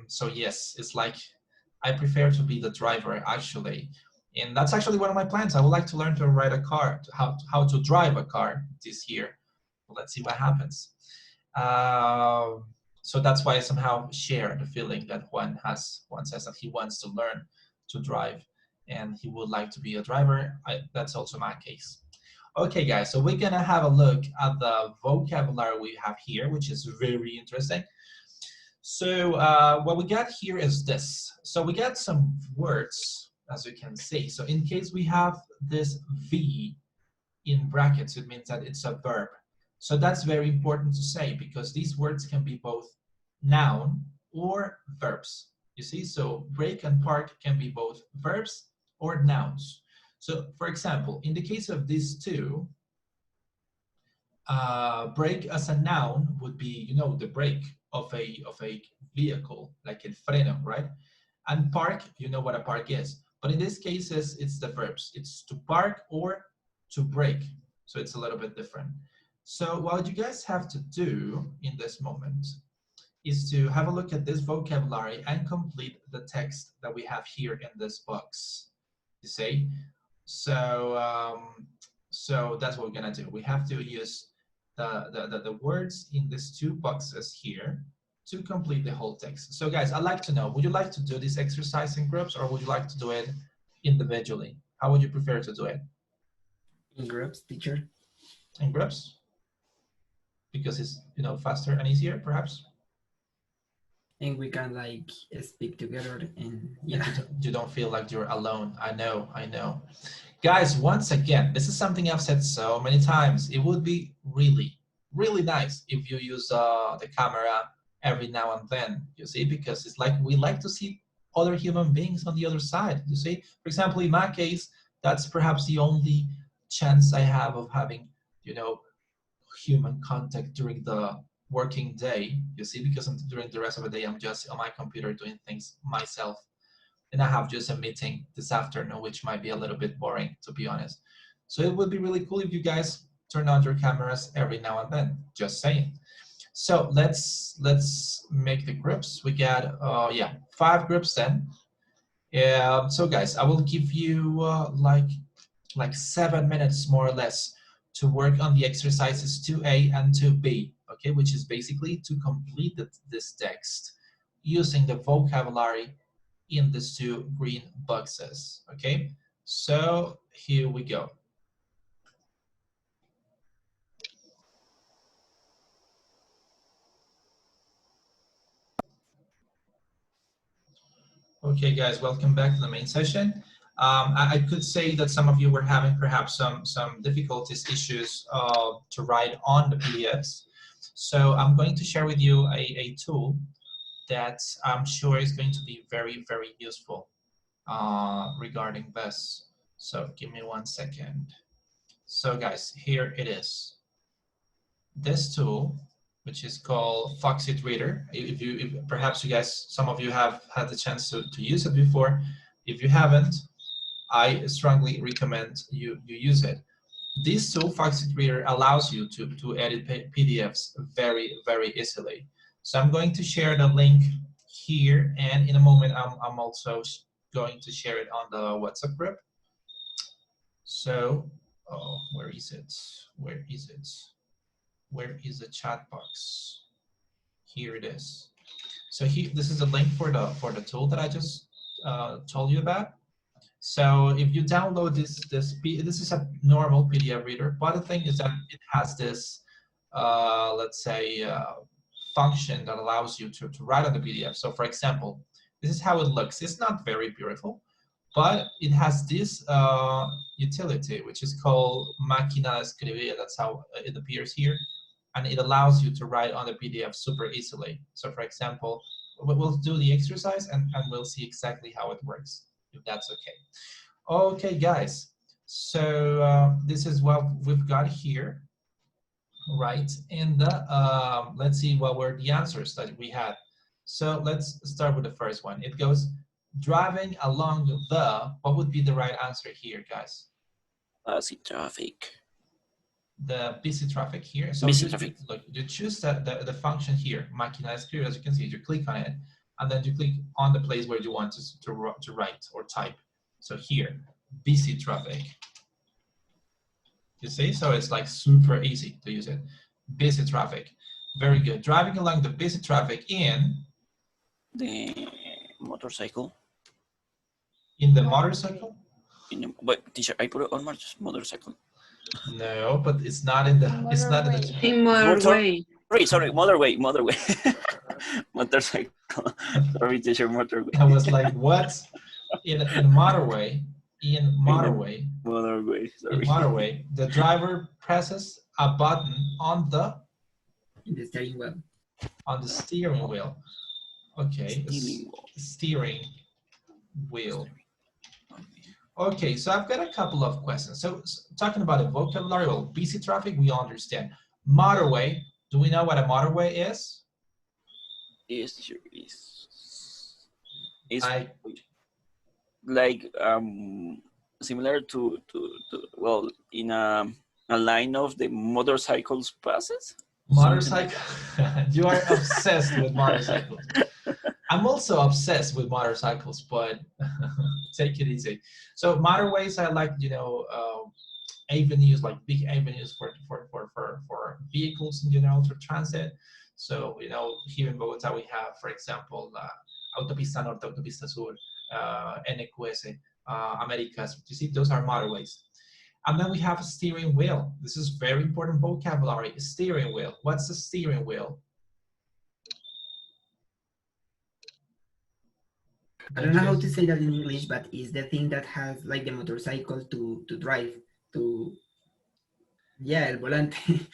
Speaker 1: So yes, it's like I prefer to be the driver actually, and that's actually one of my plans. I would like to learn to ride a car, how to drive a car this year. Let's see what happens. So that's why I somehow share the feeling that Juan says that he wants to learn to drive and he would like to be a driver. That's also my case. Okay, guys, so we're gonna have a look at the vocabulary we have here, which is very interesting. So what we got here is this. So we got some words, as you can see. So in case we have this V in brackets, it means that it's a verb. So that's very important to say because these words can be both noun or verbs. You see, so break and park can be both verbs or nouns. So for example, in the case of these two, brake as a noun would be, you know, the brake of a vehicle, like el freno, right? And park, you know what a park is. But in this case, it's the verbs. It's to park or to brake. So it's a little bit different. So what you guys have to do in this moment is to have a look at this vocabulary and complete the text that we have here in this box. You see? So, so that's what we're gonna do. We have to use the words in these two boxes here to complete the whole text. So guys, I'd like to know, would you like to do this exercise in groups or would you like to do it individually? How would you prefer to do it?
Speaker 2: In groups, teacher.
Speaker 1: In groups? Because it's, you know, faster and easier, perhaps?
Speaker 2: And we can like speak together and yeah.
Speaker 1: You don't feel like you're alone. I know. Guys, once again, this is something I've said so many times. It would be really, really nice if you use the camera every now and then, you see, because it's like we like to see other human beings on the other side, you see. For example, in my case, that's perhaps the only chance I have of having, you know, human contact during the working day, you see, because during the rest of the day, I'm just on my computer doing things myself. And I have just a meeting this afternoon, which might be a little bit boring, to be honest. So it would be really cool if you guys turn on your cameras every now and then, just saying. So let's make the groups. We got, 5 groups then. So guys, I will give you like 7 minutes more or less to work on the exercises 2A and 2B, okay, which is basically to complete this text using the vocabulary in these 2 green boxes, okay? So here we go. Okay, guys, welcome back to the main session. I could say that some of you were having perhaps some difficulties, issues to write on the PDFs. So I'm going to share with you a tool that I'm sure is going to be very, very useful regarding this. So give me 1 second. So guys, here it is. This tool, which is called Foxit Reader. If perhaps you guys, some of you have had the chance to use it before. If you haven't, I strongly recommend you use it. This tool, Foxit Reader, allows you to edit PDFs very, very easily. So I'm going to share the link here, and in a moment, I'm also going to share it on the WhatsApp group. So, where is it? Where is it? Where is the chat box? Here it is. So here, this is the link for the tool that I just told you about. So if you download this is a normal PDF reader, but the thing is that it has this, let's say, function that allows you to write on the PDF. So for example, this is how it looks. It's not very beautiful, but it has this utility, which is called Máquina de Escribir. That's how it appears here. And it allows you to write on the PDF super easily. So for example, we'll do the exercise and we'll see exactly how it works, if that's okay. Okay, guys. So this is what we've got here, right? And let's see what were the answers that we had. So let's start with the first one. It goes, driving along the, what would be the right answer here, guys?
Speaker 12: Busy traffic.
Speaker 1: The busy traffic here. So
Speaker 12: Busy
Speaker 1: you,
Speaker 12: traffic.
Speaker 1: look, you choose the function here, máquina de escribir, as you can see, you click on it, and then you click on the place where you want to write or type. So here, busy traffic. You see, so it's like super easy to use it. Busy traffic, very good. Driving along the busy traffic in
Speaker 12: The motorcycle.
Speaker 1: In the motorcycle?
Speaker 12: But teacher, I put it on motorcycle.
Speaker 1: No, but it's not in the. It's not in the.
Speaker 3: In motorway.
Speaker 12: Sorry, motorway. Motorcycle. Sorry, teacher, motorway.
Speaker 1: I was like, what? In motorway. In motorway.
Speaker 12: Motorway. Sorry.
Speaker 1: In motorway, the driver presses a button on the
Speaker 2: steering wheel.
Speaker 1: On the steering wheel. Okay. Steering wheel. Okay, so I've got a couple of questions. So talking about the vocabulary, well, busy traffic, we understand. Motorway, do we know what a motorway is?
Speaker 12: It's like similar to well, in a line of the motorcycles passes.
Speaker 1: Motorcycle. You are obsessed with motorcycles. I'm also obsessed with motorcycles, but take it easy. So motorways are like, you know, avenues, like big avenues for vehicles in general, for transit. So, you know, here in Bogota, we have, for example, Autopista Norte, Autopista Sur, NQS, Americas. You see, those are motorways. And then we have a steering wheel. This is very important vocabulary. Steering wheel. What's the steering wheel?
Speaker 2: I don't know how to say that in English, but it's the thing that has like the motorcycle to drive, yeah, el volante.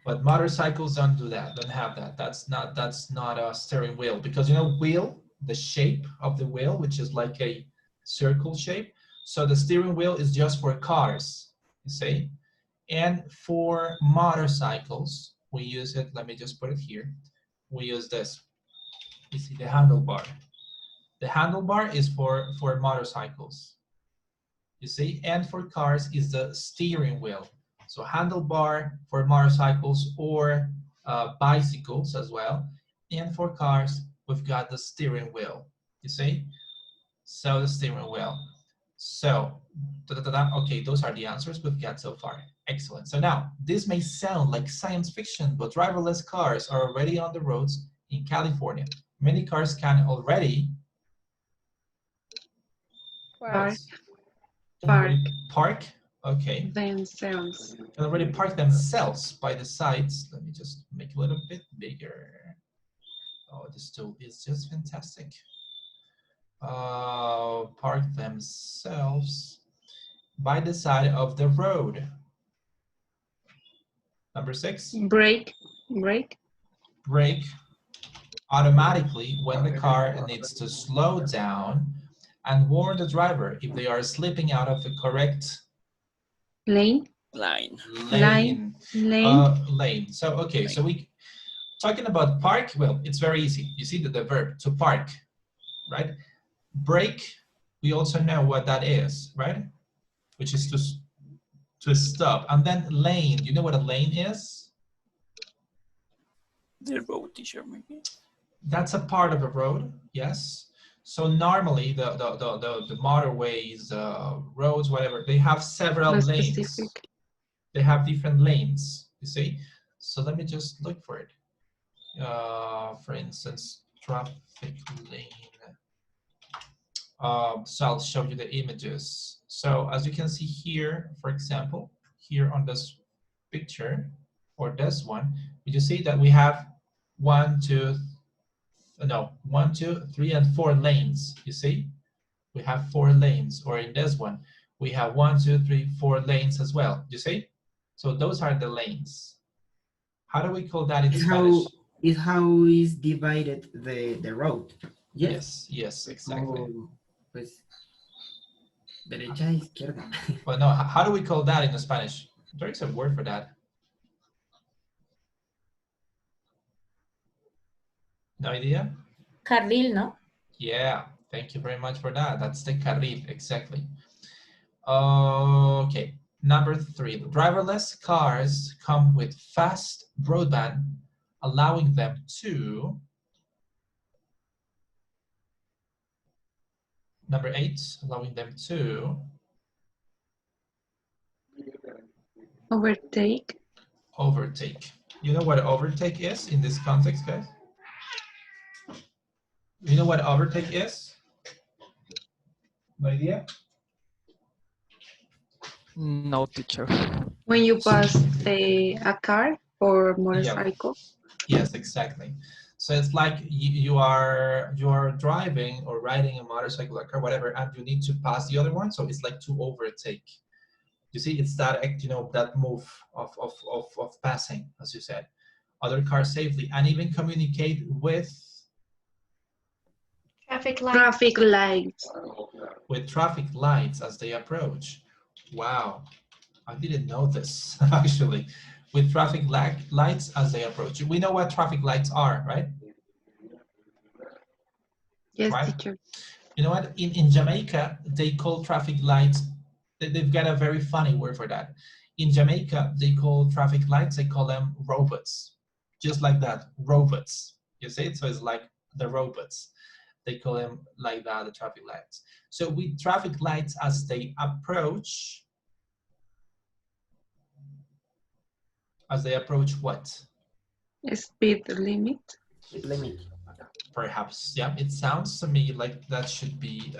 Speaker 1: But motorcycles don't do that, don't have that. That's not a steering wheel, because, you know, wheel, the shape of the wheel, which is like a circle shape. So the steering wheel is just for cars, you see? And for motorcycles, we use it, let me just put it here. We use this, you see the handlebar. The handlebar is for motorcycles, you see? And for cars is the steering wheel. So handlebar for motorcycles or bicycles as well. And for cars, we've got the steering wheel, you see? So the steering wheel. So, okay, those are the answers we've got so far. Excellent. So now, this may sound like science fiction, but driverless cars are already on the roads in California. Many cars can already park. Okay.
Speaker 3: Themselves.
Speaker 1: Can already park themselves by the sides. Let me just make it a little bit bigger. Oh, this tool is just fantastic. Park themselves by the side of the road. Number 6.
Speaker 3: Brake
Speaker 1: automatically when the car needs to slow down and warn the driver if they are slipping out of the correct
Speaker 3: lane.
Speaker 1: So okay, so we talking about park. Well, it's very easy. You see the verb to park, right? Brake, we also know what that is, right? Which is to stop. And then lane, you know what a lane is?
Speaker 12: The road, teacher, maybe.
Speaker 1: That's a part of a road, yes. So normally the motorways, roads, whatever, they have several lanes. Specific. They have different lanes, you see? So let me just look for it. For instance, traffic lane. So I'll show you the images. So as you can see here, for example, here on this picture, or this one, you see that we have 1, 2, 3, and 4 lanes, you see? We have 4 lanes, or in this one, we have 1, 2, 3, 4 lanes as well, you see? So those are the lanes. How do we call that in Spanish?
Speaker 2: is how is divided the road. Yes.
Speaker 1: Yes, exactly.
Speaker 2: Oh, pues, derecha, izquierda.
Speaker 1: Well, no, how do we call that in Spanish? There is a word for that. No idea?
Speaker 10: Carril, ¿no?
Speaker 1: Yeah, thank you very much for that. That's the carril, exactly. Okay, number 3. Driverless cars come with fast broadband, allowing them to... Number 8, allowing them to...
Speaker 3: Overtake.
Speaker 1: Overtake. You know what overtake is in this context, guys? You know what overtake is? No idea?
Speaker 7: No, teacher.
Speaker 3: When you pass a car or
Speaker 1: Yeah.
Speaker 3: motorcycle.
Speaker 1: Yes, exactly. So it's like you are driving or riding a motorcycle or car, whatever, and you need to pass the other one. So it's like to overtake. You see, it's that act, that move of passing, as you said, other cars safely, and even communicate with
Speaker 10: Traffic lights.
Speaker 3: Traffic lights.
Speaker 1: traffic lights as they approach. Wow, I didn't know this actually. With traffic lights as they approach. We know what traffic lights are, right?
Speaker 3: Yes,
Speaker 1: Right?
Speaker 3: teacher.
Speaker 1: You know what? In Jamaica, they call traffic lights, they've got a very funny word for that. In Jamaica, they call traffic lights, they call them robots. Just like that, robots. You see it? So it's like the robots. They call them like that, the traffic lights. So with traffic lights as they approach, what?
Speaker 3: Speed limit.
Speaker 2: Speed limit.
Speaker 1: Perhaps, yeah. It sounds to me like that should be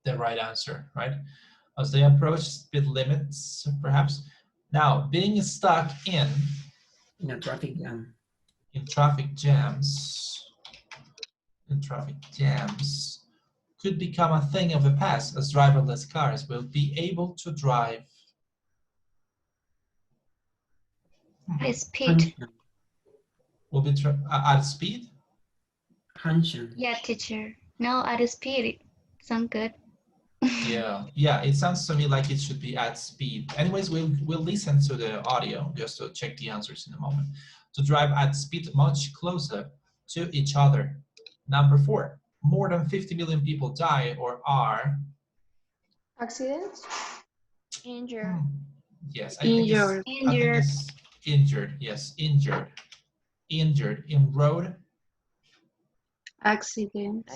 Speaker 1: the right answer, right? As they approach speed limits, perhaps. Now, being stuck in
Speaker 2: a traffic jam.
Speaker 1: In traffic jams could become a thing of the past, as driverless cars will be able to drive
Speaker 10: At speed.
Speaker 1: will be at speed.
Speaker 2: Function.
Speaker 10: Yeah, teacher. No, at speed. Sound good.
Speaker 1: Yeah, it sounds to me like it should be at speed. Anyways, we'll listen to the audio just to check the answers in a moment. To drive at speed much closer to each other. Number 4, more than 50 million people die or are
Speaker 5: Accidents?
Speaker 10: Injured.
Speaker 1: Yes, I think it's injured. Yes, injured in road
Speaker 3: Accidents.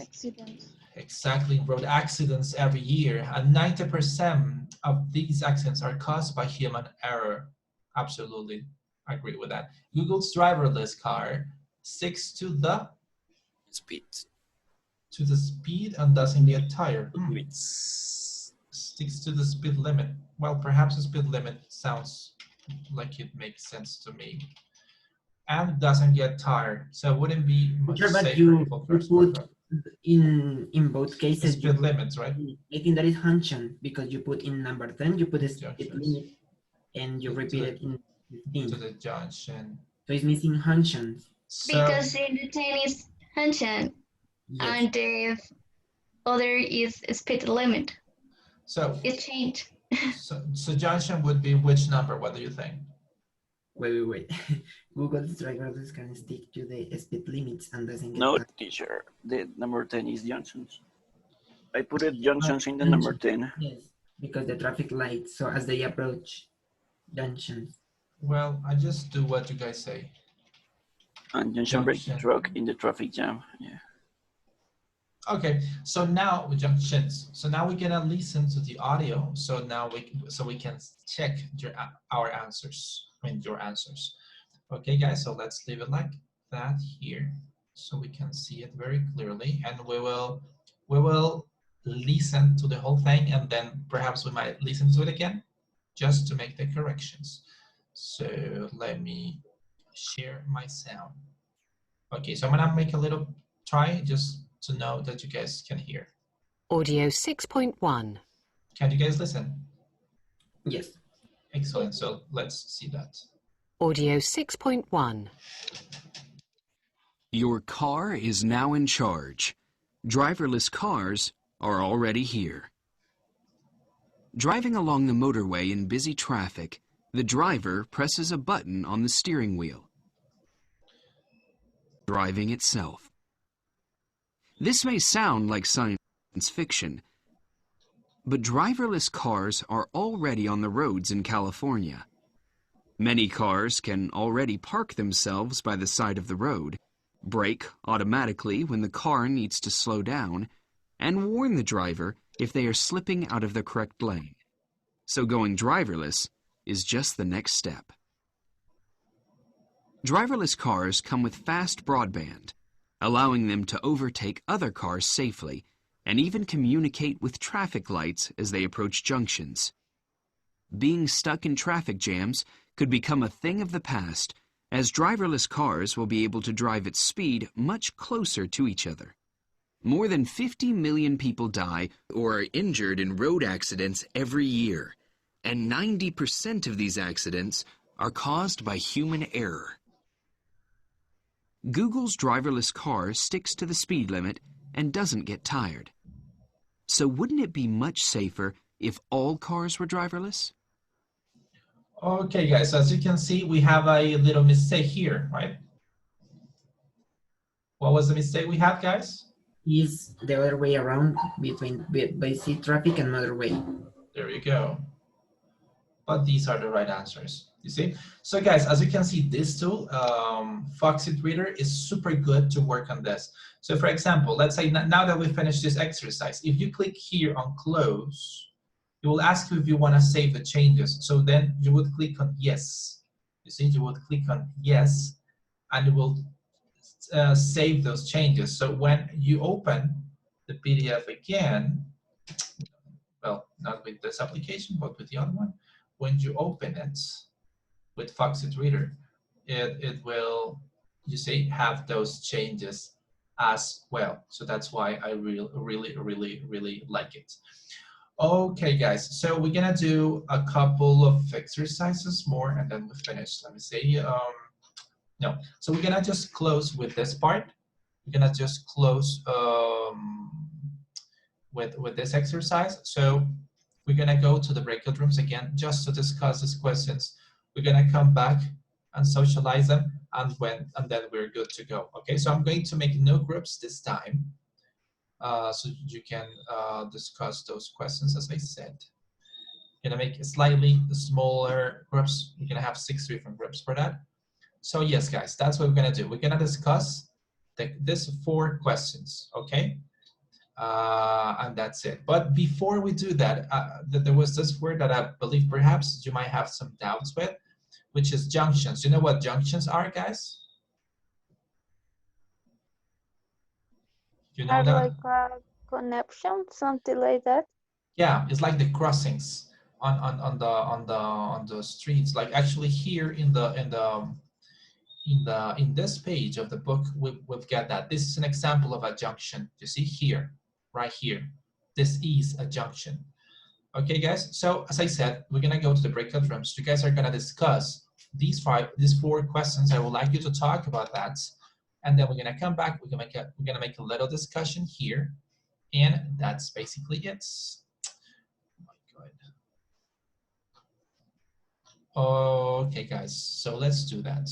Speaker 1: Exactly, road accidents every year, and 90% of these accidents are caused by human error. Absolutely agree with that. Google's driverless car sticks to the speed and doesn't get tired. Sticks to the speed limit. Well, perhaps the speed limit sounds like it makes sense to me. And doesn't get tired, so it wouldn't be much safer.
Speaker 2: You put in both cases
Speaker 1: speed limits, right?
Speaker 2: I think that is function, because you put in number 10, you put the speed limit and you repeat it in 15.
Speaker 1: To the junction.
Speaker 2: So it's missing function.
Speaker 10: Because in the 10 is function, and the other is speed limit.
Speaker 1: So
Speaker 10: it's changed.
Speaker 1: so junction would be which number? What do you think?
Speaker 2: Wait. Google's driverless can stick to the speed limits and doesn't get
Speaker 12: No,
Speaker 2: tired.
Speaker 12: teacher. The number 10 is junctions. I put it junctions in the number 10.
Speaker 2: Yes, because the traffic lights, so as they approach junctions.
Speaker 1: Well, I just do what you guys say.
Speaker 12: And junction break the truck in the traffic jam. Yeah.
Speaker 1: Okay, so now junctions. So now we're gonna listen to the audio. So now we can check our answers. I mean your answers. Okay, guys. So let's leave it like that here, so we can see it very clearly, and we will listen to the whole thing, and then perhaps we might listen to it again, just to make the corrections. So let me share my sound. Okay, so I'm gonna make a little try just to know that you guys can hear.
Speaker 13: Audio 6.1.
Speaker 1: Can you guys listen?
Speaker 2: Yes.
Speaker 1: Excellent, so let's see that.
Speaker 13: Audio 6.1.
Speaker 14: Your car is now in charge. Driverless cars are already here. Driving along the motorway in busy traffic, the driver presses a button on the steering wheel. Driving itself. This may sound like science fiction, but driverless cars are already on the roads in California. Many cars can already park themselves by the side of the road, brake automatically when the car needs to slow down, and warn the driver if they are slipping out of the correct lane. So going driverless is just the next step. Driverless cars come with fast broadband, allowing them to overtake other cars safely and even communicate with traffic lights as they approach junctions. Being stuck in traffic jams could become a thing of the past, as driverless cars will be able to drive at speed much closer to each other. More than 50 million people die or are injured in road accidents every year, and 90% of these accidents are caused by human error. Google's driverless car sticks to the speed limit and doesn't get tired. So wouldn't it be much safer if all cars were driverless?
Speaker 1: Okay, guys, so as you can see, we have a little mistake here, right? What was the mistake we had, guys?
Speaker 2: Is the other way around between busy traffic and motorway.
Speaker 1: There you go. But these are the right answers, you see? So guys, as you can see, this tool, Foxit Reader, is super good to work on this. So for example, let's say now that we finished this exercise, if you click here on close, it will ask you if you want to save the changes. So then you would click on yes. You see, you would click on yes, and it will save those changes. So when you open the PDF again, well, not with this application, but with the other one, when you open it with Foxit Reader, it will, you see, have those changes as well. So that's why I really like it. Okay, guys, so we're gonna do a couple of exercises more and then we finish. Let me see. No, so we're gonna just close with this part. We're gonna just close with this exercise. So we're gonna go to the breakout rooms again just to discuss these questions. We're gonna come back and socialize them, and then we're good to go. Okay, so I'm going to make new groups this time. So you can discuss those questions, as I said. You're gonna make slightly smaller groups. You're gonna have 6 different groups for that. So yes, guys, that's what we're gonna do. We're gonna discuss these 4 questions, okay? And that's it. But before we do that, there was this word that I believe perhaps you might have some doubts with, which is junctions. You know what junctions are, guys? You know that?
Speaker 5: Like a connection, something like that.
Speaker 1: Yeah, it's like the crossings on the streets. Like actually here in this page of the book, we've got that. This is an example of a junction. You see here, right here. This is a junction. Okay, guys. So as I said, we're gonna go to the breakout rooms. You guys are gonna discuss these 4 questions. I would like you to talk about that. And then we're gonna come back, we're gonna make a little discussion here, and that's basically it. Oh my God. Okay, guys, so let's do that.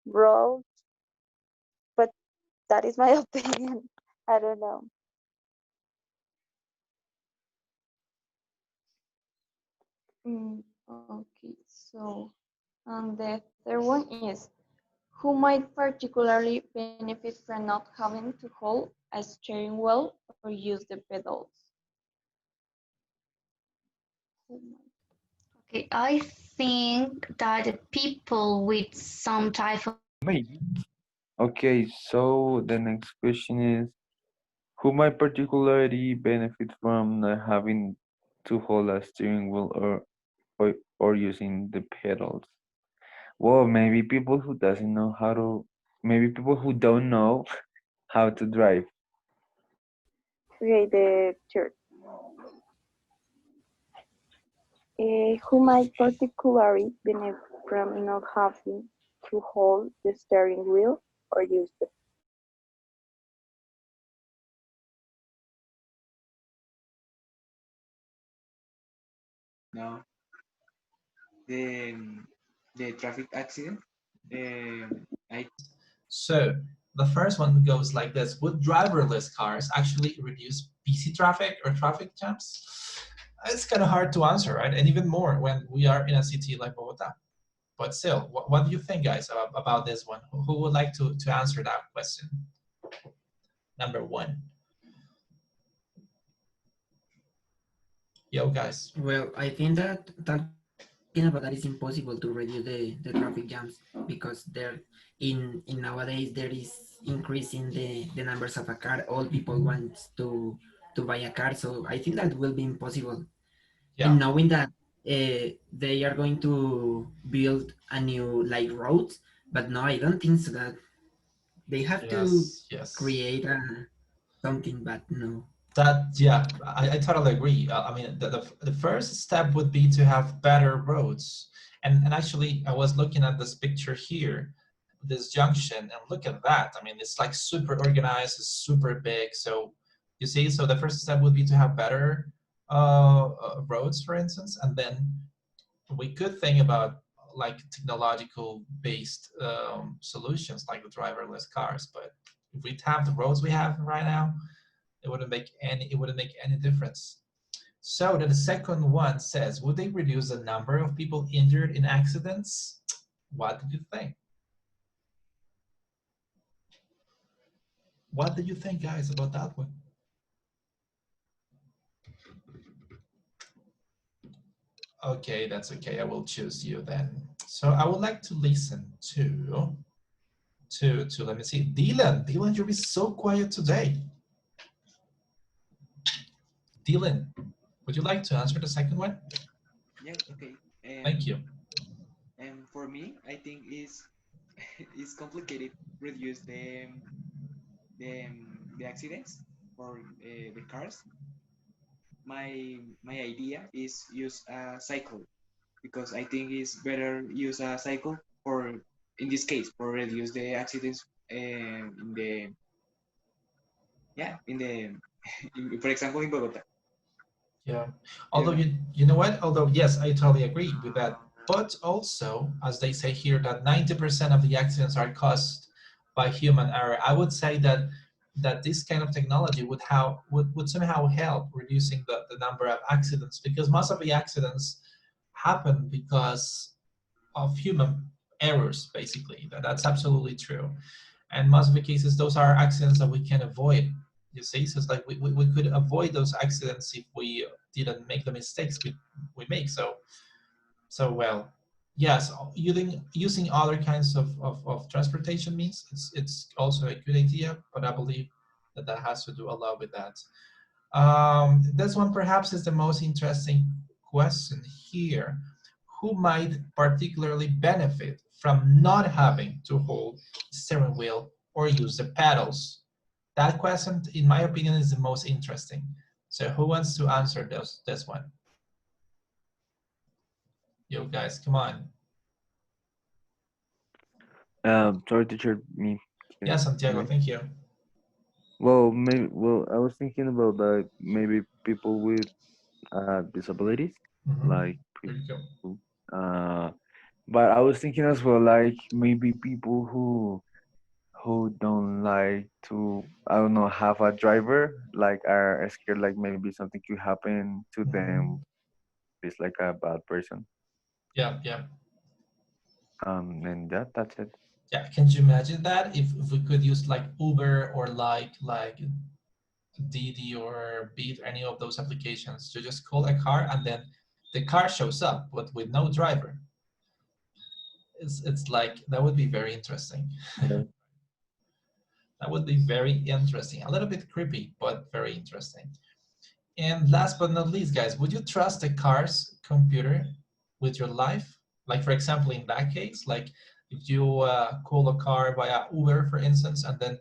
Speaker 15: roads, but that is my opinion. I don't know.
Speaker 5: Okay, so the third one is who might particularly benefit from not having to hold a steering wheel or use the pedals?
Speaker 10: Okay, I think that the people with some type of
Speaker 9: Maybe. Okay, so the next question is, who might particularly benefit from not having to hold a steering wheel or using the pedals? Well, maybe people who doesn't know how to, maybe people who don't know how to drive.
Speaker 15: Okay, the third. Who might particularly benefit from not having to hold the steering wheel or use the
Speaker 16: No, the the traffic accident. I
Speaker 1: So the first one goes like this: would driverless cars actually reduce busy traffic or traffic jams? It's kind of hard to answer, right? And even more when we are in a city like Bogota. But still, what do you think, guys, about this one? Who would like to answer that question? Number one. Yo, guys.
Speaker 2: Well, I think that talking about that is impossible to reduce the traffic jams because there in nowadays there is increasing the numbers of a car. All people want to buy a car, so I think that will be impossible.
Speaker 1: Yeah.
Speaker 2: And knowing that they are going to build a new like roads, but no, I don't think so. That they have to
Speaker 1: Yes.
Speaker 2: create something, but no.
Speaker 1: That, yeah, I totally agree. I mean, the first step would be to have better roads. And actually, I was looking at this picture here, this junction, and look at that. I mean, it's like super organized, it's super big. So you see, so the first step would be to have better roads, for instance, and then we could think about like technological based solutions like the driverless cars. But if we have the roads we have right now, it wouldn't make any difference. So then the second one says, would they reduce the number of people injured in accidents? What did you think? What did you think, guys, about that one? Okay, that's okay. I will choose you then. So I would like to listen to let me see, Dylan. Dylan, you'll be so quiet today. Dylan, would you like to answer the second one?
Speaker 16: yeah, okay.
Speaker 1: Thank you.
Speaker 16: And for me, I think is it's complicated reduce the the accidents for the cars. My idea is use a cycle because I think it's better use a cycle for in this case for reduce the accidents in the in the for example in Bogota.
Speaker 1: Yeah. Although you know what? Although yes, I totally agree with that. But also, as they say here, that 90% of the accidents are caused by human error. I would say that this kind of technology would somehow help reducing the number of accidents, because most of the accidents happen because of human errors, basically. That's absolutely true. And most of the cases, those are accidents that we can avoid. You see, so it's like we could avoid those accidents if we didn't make the mistakes we make. So well, yes, using other kinds of transportation means it's also a good idea, but I believe that has to do a lot with that. This one perhaps is the most interesting question here. Who might particularly benefit from not having to hold the steering wheel or use the pedals? That question, in my opinion, is the most interesting. So who wants to answer this one? You guys, come on.
Speaker 9: Sorry, teacher, me.
Speaker 1: Yeah, Santiago, thank you.
Speaker 9: Well, I was thinking about that maybe people with disabilities,
Speaker 1: Mhm.
Speaker 9: like
Speaker 1: There you go.
Speaker 9: people, But I was thinking as well, like maybe people who don't like to, I don't know, have a driver, like are scared like maybe something could happen to them. It's like a bad person.
Speaker 1: Yeah, yeah.
Speaker 9: And that's it.
Speaker 1: Yeah, can you imagine that if we could use like Uber or like Didi or Beat or any of those applications to just call a car and then the car shows up but with no driver. It's like that would be very interesting. That would be very interesting. A little bit creepy, but very interesting. And last but not least, guys, would you trust a car's computer with your life? Like, for example, in that case, like if you call a car via Uber, for instance, and then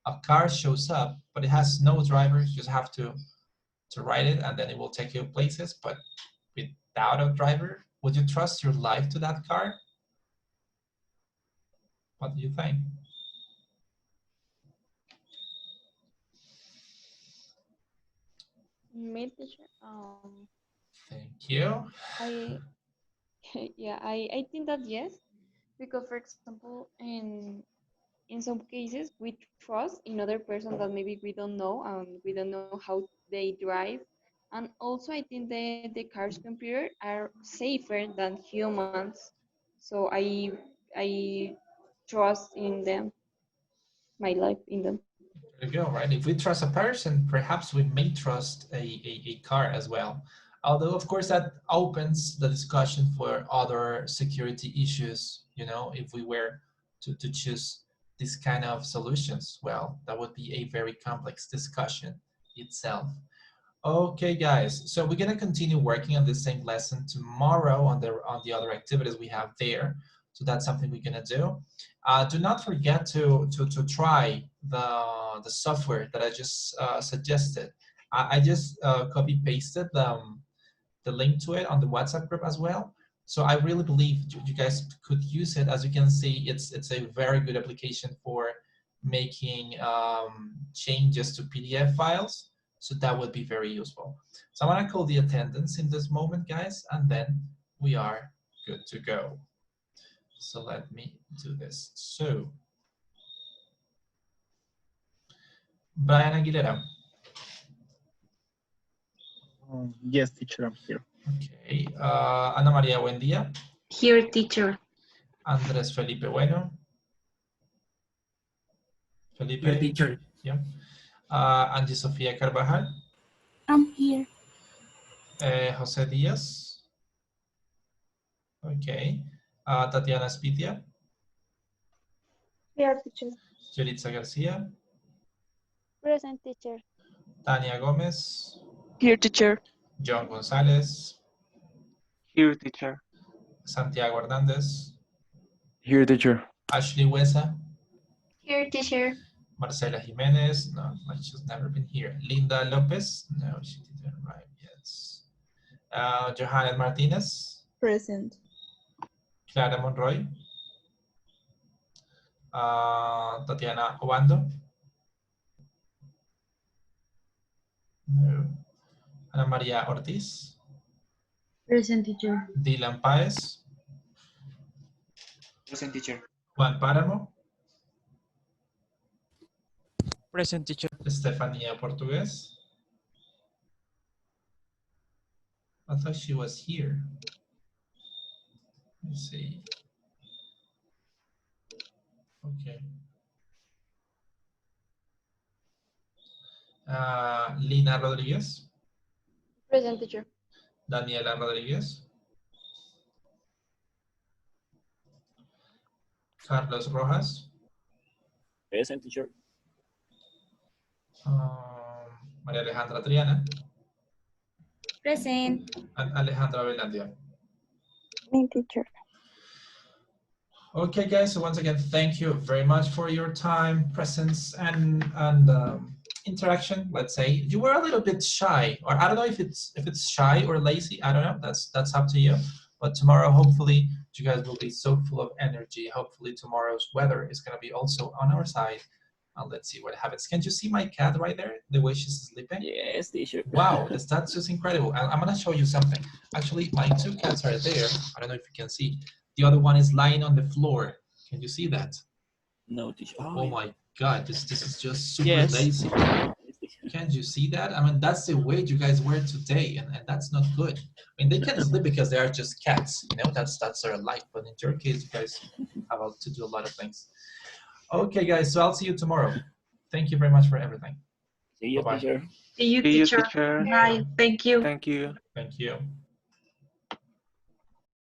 Speaker 1: a car shows up, but it has no driver, you just have to ride it, and then it will take you places, but without a driver, would you trust your life to that car? What do you think?
Speaker 5: Me, teacher.
Speaker 1: Thank you.
Speaker 5: I yeah, I think that yes, because for example, in some cases we trust in other person that maybe we don't know and we don't know how they drive, and also I think the car's computer are safer than humans, so I trust in them, my life in them.
Speaker 1: There you go, right? If we trust a person, perhaps we may trust a car as well. Although, of course, that opens the discussion for other security issues, you know, if we were to choose this kind of solutions, well, that would be a very complex discussion itself. Okay, guys, so we're gonna continue working on the same lesson tomorrow on the other activities we have there. So that's something we're gonna do. Do not forget to try the software that I just suggested. I just copy pasted the link to it on the WhatsApp group as well. So I really believe you guys could use it. As you can see, it's a very good application for making changes to PDF files. So that would be very useful. So I'm gonna call the attendance in this moment, guys, and then we are good to go. So let me do this. So, Brian Aguilera.
Speaker 17: Yes, teacher, I'm here.
Speaker 1: Okay. Ana María Buendía.
Speaker 3: Here, teacher.
Speaker 1: Andrés Felipe Bueno. Felipe.
Speaker 2: Here, teacher.
Speaker 1: Yeah. Angie Sofía Carvajal.
Speaker 18: I'm here.
Speaker 1: José Díaz. Okay. Tatiana Spitia.
Speaker 15: Here, teacher.
Speaker 1: Yelitza García.
Speaker 18: Present, teacher.
Speaker 1: Tania Gómez.
Speaker 6: Here, teacher.
Speaker 1: John González.
Speaker 17: Here, teacher.
Speaker 1: Santiago Hernández.
Speaker 9: Here, teacher.
Speaker 1: Ashley Huesa.
Speaker 10: Here, teacher.
Speaker 1: Marcela Jimenez. No, she's never been here. Linda Lopez. No, she didn't arrive yet. Johanna Martinez.
Speaker 11: Present.
Speaker 1: Clara Monroy. Tatiana Obando. No. Ana María Ortiz.
Speaker 18: Present, teacher.
Speaker 1: Dylan Páez.
Speaker 16: Present, teacher.
Speaker 1: Juan Páramo.
Speaker 7: Present, teacher.
Speaker 1: Estefanía Portugués. I thought she was here. Let me see. Okay. Lina Rodríguez.
Speaker 5: Present, teacher.
Speaker 1: Daniela Rodríguez. Carlos Rojas.
Speaker 12: Present, teacher.
Speaker 1: María Alejandra Triana.
Speaker 18: Present.
Speaker 1: And Alejandra Velandia.
Speaker 15: Me, teacher.
Speaker 1: Okay, guys. So once again, thank you very much for your time, presence, and interaction. Let's say you were a little bit shy, or I don't know if it's shy or lazy. I don't know. That's up to you. But tomorrow, hopefully, you guys will be so full of energy. Hopefully, tomorrow's weather is gonna be also on our side. Let's see what happens. Can you see my cat right there? The way she's sleeping?
Speaker 12: Yes, teacher.
Speaker 1: Wow, that's just incredible. I'm gonna show you something. Actually, my two cats are there. I don't know if you can see. The other one is lying on the floor. Can you see that?
Speaker 12: No, teacher.
Speaker 1: Oh my God, this is just super
Speaker 7: Yes.
Speaker 1: lazy. Can't you see that? I mean, that's the way you guys were today, and that's not good. I mean, they can sleep because they are just cats, you know, that's their life. But in your case, you guys have to do a lot of things. Okay, guys, so I'll see you tomorrow. Thank you very much for everything.
Speaker 12: See you,
Speaker 1: Bye-bye.
Speaker 12: teacher.
Speaker 3: See you,
Speaker 17: See you,
Speaker 3: teacher.
Speaker 17: teacher.
Speaker 3: Bye. Thank you.
Speaker 17: Thank you.
Speaker 1: Thank you.